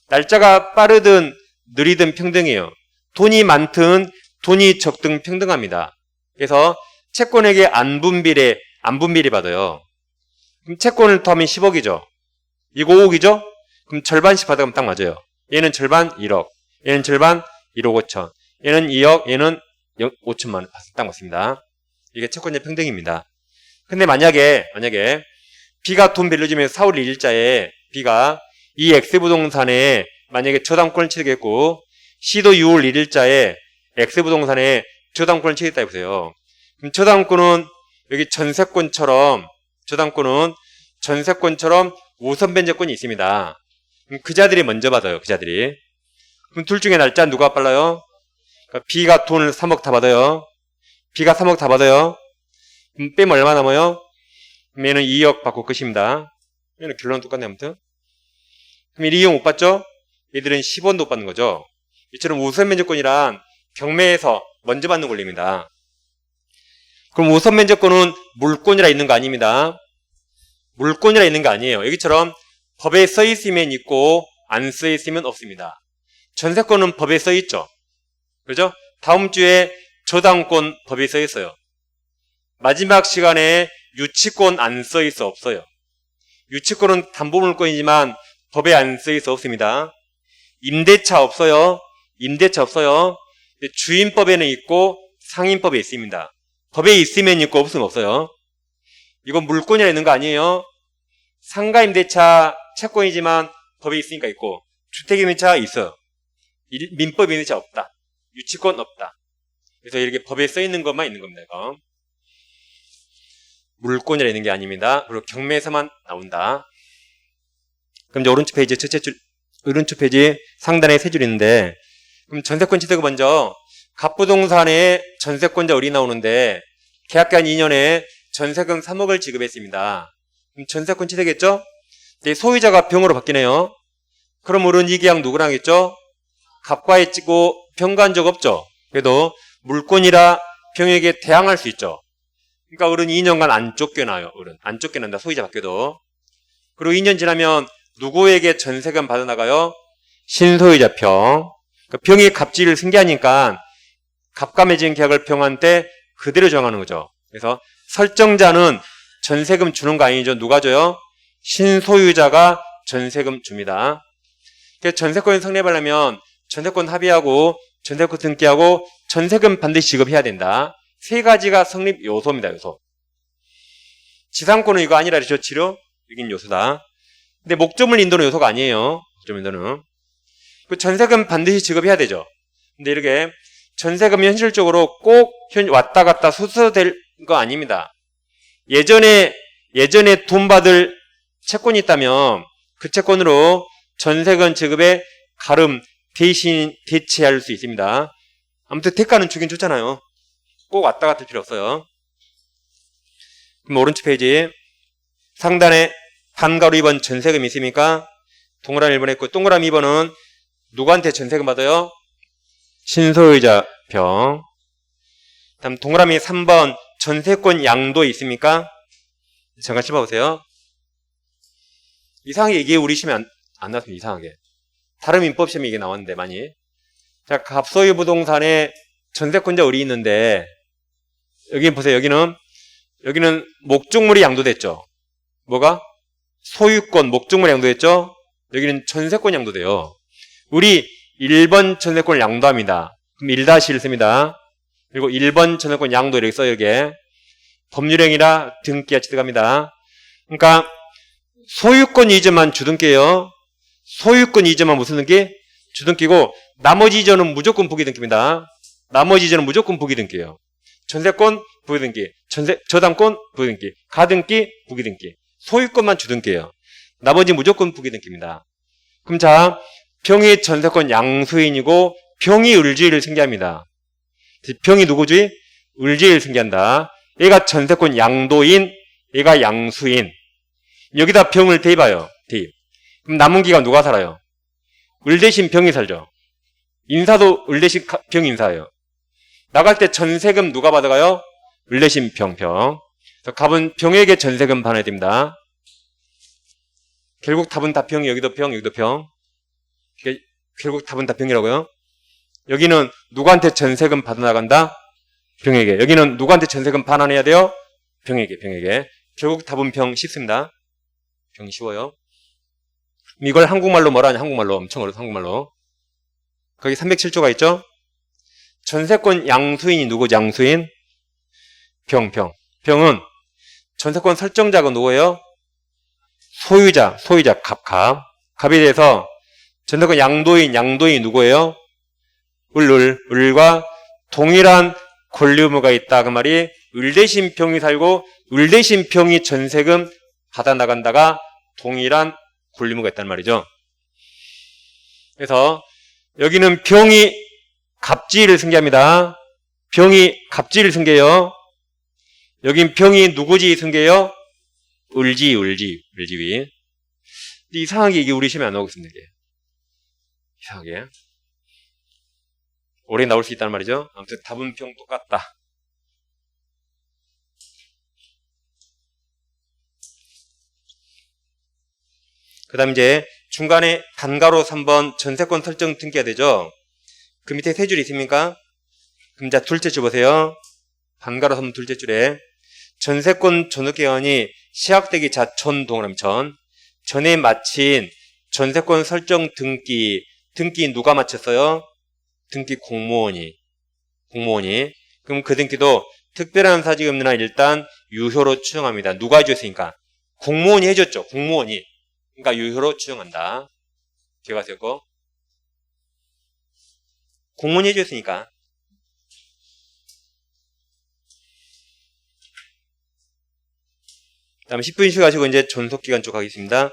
날짜가 빠르든 느리든 평등해요. 돈이 많든 돈이 적든 평등합니다. 그래서 채권에게 안 분비례 받아요. 그럼 채권을 더하면 10억이죠. 이거 5억이죠? 그럼 절반씩 받아가면 딱 맞아요. 얘는 절반 1억, 얘는 절반 1억 5천, 얘는 2억, 얘는 5천만 원. 딱 맞습니다. 이게 채권자 평등입니다. 근데 만약에 B가 돈 빌려주면 4월 1일자에 B가 이 X부동산에 만약에 저당권을 취득했고 C도 6월 1일자에 X부동산에 저당권을 취득했다 해보세요. 그럼 저당권은 여기 전세권처럼 우선변제권이 있습니다. 그럼 그 자들이 먼저 받아요. 그 자들이. 그럼 둘 중에 날짜 누가 빨라요? 그러니까 B가 돈을 3억 다 받아요. B가 3억 다 받아요. 그럼 빼면 얼마 남아요? 그럼 얘는 2억 받고 끝입니다. 얘는 결론은 똑같네 아무튼. 그럼 2억 못 받죠? 얘들은 10원도 못 받는 거죠. 이처럼 우선변제권이란 경매에서 먼저 받는 권리입니다. 그럼 우선변제권은 물권이라 있는 거 아닙니다. 물권이라 있는 거 아니에요. 여기처럼 법에 써 있으면 있고 안 써 있으면 없습니다. 전세권은 법에 써 있죠. 그죠? 다음 주에 저당권 법에 써 있어요. 마지막 시간에 유치권 안 써 있어 없어요. 유치권은 담보물권이지만 법에 안 써 있어 없습니다. 임대차 없어요. 주임법에는 있고 상임법에 있습니다. 법에 있으면 있고 없으면 없어요. 이건 물권이라 있는 거 아니에요. 상가임대차 채권이지만 법에 있으니까 있고 주택임대차 있어요. 민법 임대차 없다. 유치권 없다. 그래서 이렇게 법에 써 있는 것만 있는 겁니다. 이거. 물권이라 있는 게 아닙니다. 그리고 경매에서만 나온다. 그럼 이제 오른쪽 페이지 상단에 세 줄 있는데, 그럼 전세권 취득은 먼저 갑부동산에 전세권자 을이 나오는데 계약기간 2년에 전세금 3억을 지급했습니다. 그럼 전세권 취득했죠? 이제 소유자가 병으로 바뀌네요. 그럼 을은 이 계약 누구랑 했죠? 갑과에 찍고 병간 적 없죠? 그래도 물권이라 병에게 대항할 수 있죠. 그러니까 을은 2년간 안 쫓겨나요. 을은 안 쫓겨난다. 소유자 바뀌어도. 그리고 2년 지나면 누구에게 전세금 받아나가요? 신소유자 병. 그러니까 병이 갑질을 승계하니까 갑과 맺은 계약을 병한테 그대로 정하는 거죠. 그래서 설정자는 전세금 주는 거 아니죠. 누가 줘요? 신소유자가 전세금 줍니다. 그래서 전세권을 성립하려면 전세권 합의하고 전세권 등기하고 전세금 반드시 지급해야 된다. 세 가지가 성립 요소입니다. 요소. 지상권은 이거 아니라 그러죠. 치료? 여긴 요소다. 근데 목조물 인도는 요소가 아니에요. 목조물 인도는. 그 전세금 반드시 지급해야 되죠. 근데 이렇게 전세금이 현실적으로 꼭 왔다 갔다 수수될 거 아닙니다. 예전에 돈 받을 채권이 있다면 그 채권으로 전세금 지급에 가름 대체할 수 있습니다. 아무튼 대가는 주긴 줬잖아요. 꼭 왔다 갔다 할 필요 없어요. 그럼 오른쪽 페이지 상단에 한가로 2번 전세금 있습니까? 동그라미 1번 했고 동그라미 2번은 누구한테 전세금 받아요? 신소유자 병. 다음 동그라미 3번 전세권 양도 있습니까? 잠깐 씹어보세요. 이상하게 이게 우리 시험에 안 나왔습니다. 이상하게. 다른 민법 시험에 이게 나왔는데 많이. 자, 갑소유 부동산에 전세권자 을이 있는데 여기 보세요. 여기는 목적물이 양도됐죠. 뭐가? 소유권, 목적물이 양도됐죠. 여기는 전세권 양도돼요. 우리 1번 전세권을 양도합니다. 그럼 1-1 씁니다. 그리고 1번 전세권 양도 이렇게 써요. 이게 법률행위라 등기가 취득합니다. 그러니까 소유권 이전만 주등기예요. 소유권 이전만 무슨 등기? 주등기고 나머지 이전은 무조건 부기등기입니다. 나머지 이전은 무조건 부기등기예요. 전세권 부기등기, 저당권 부기등기, 가등기 부기등기, 소유권만 주등기예요. 나머지 무조건 부기등기입니다. 그럼 자, 병이 전세권 양수인이고 병이 을주의를 승계합니다. 병이 누구지? 을주의를 승계한다. 얘가 전세권 양도인, 얘가 양수인. 여기다 병을 대입해요. 대입. 그럼 남은 기간 누가 살아요? 을 대신 병이 살죠. 인사도 을 대신 병 인사예요. 나갈 때 전세금 누가 받아가요? 을 대신 병. 그래서 갑은 병에게 전세금 반환해야 됩니다. 결국 답은 다 병이, 여기도 병, 여기도 병. 결국 답은 다 병이라고요. 여기는 누구한테 전세금 받아나간다? 병에게. 여기는 누구한테 전세금 반환해야 돼요? 병에게. 결국 답은 병 쉽습니다. 병 쉬워요. 이걸 한국말로 뭐라 하냐? 한국말로 엄청 어려워. 한국말로. 거기 307조가 있죠? 전세권 양수인이 누구지? 양수인? 병. 병은 전세권 설정자가 누구예요? 소유자, 갑. 갑에 대해서 전세권 양도인이 누구예요? 을과 동일한 권리 의무가 있다. 그 말이 을 대신 병이 살고 을 대신 병이 전세금 받아 나간다가 동일한 권리 의무가 있다는 말이죠. 그래서 여기는 병이 갑지를 승계합니다. 병이 갑지를 승계해요. 여긴 병이 누구지 승계해요? 을지위. 이상하게 이게 우리 시험에 안 나오고 있습니다. 이게. 이상하게. 오래 나올 수 있다는 말이죠. 아무튼 답은 병 똑같다. 그 다음 이제 중간에 단가로 3번 전세권 설정 등기가 되죠. 그 밑에 세 줄 있습니까? 그럼 자 둘째 줄 보세요. 단가로 3번 둘째 줄에 전세권 전후기간이 시작되기 자천 동그라미 전에 마친 전세권 설정 등기 누가 마쳤어요? 등기 공무원이. 그럼 그 등기도 특별한 사직이 없는 한 일단 유효로 추정합니다. 누가 해줬으니까? 공무원이 해줬죠. 공무원이. 그러니까 유효로 추정한다. 기억하세요. 공무원이 해줬으니까. 다음 10분 쉬어가시고 이제 존속기간 쪽 가겠습니다.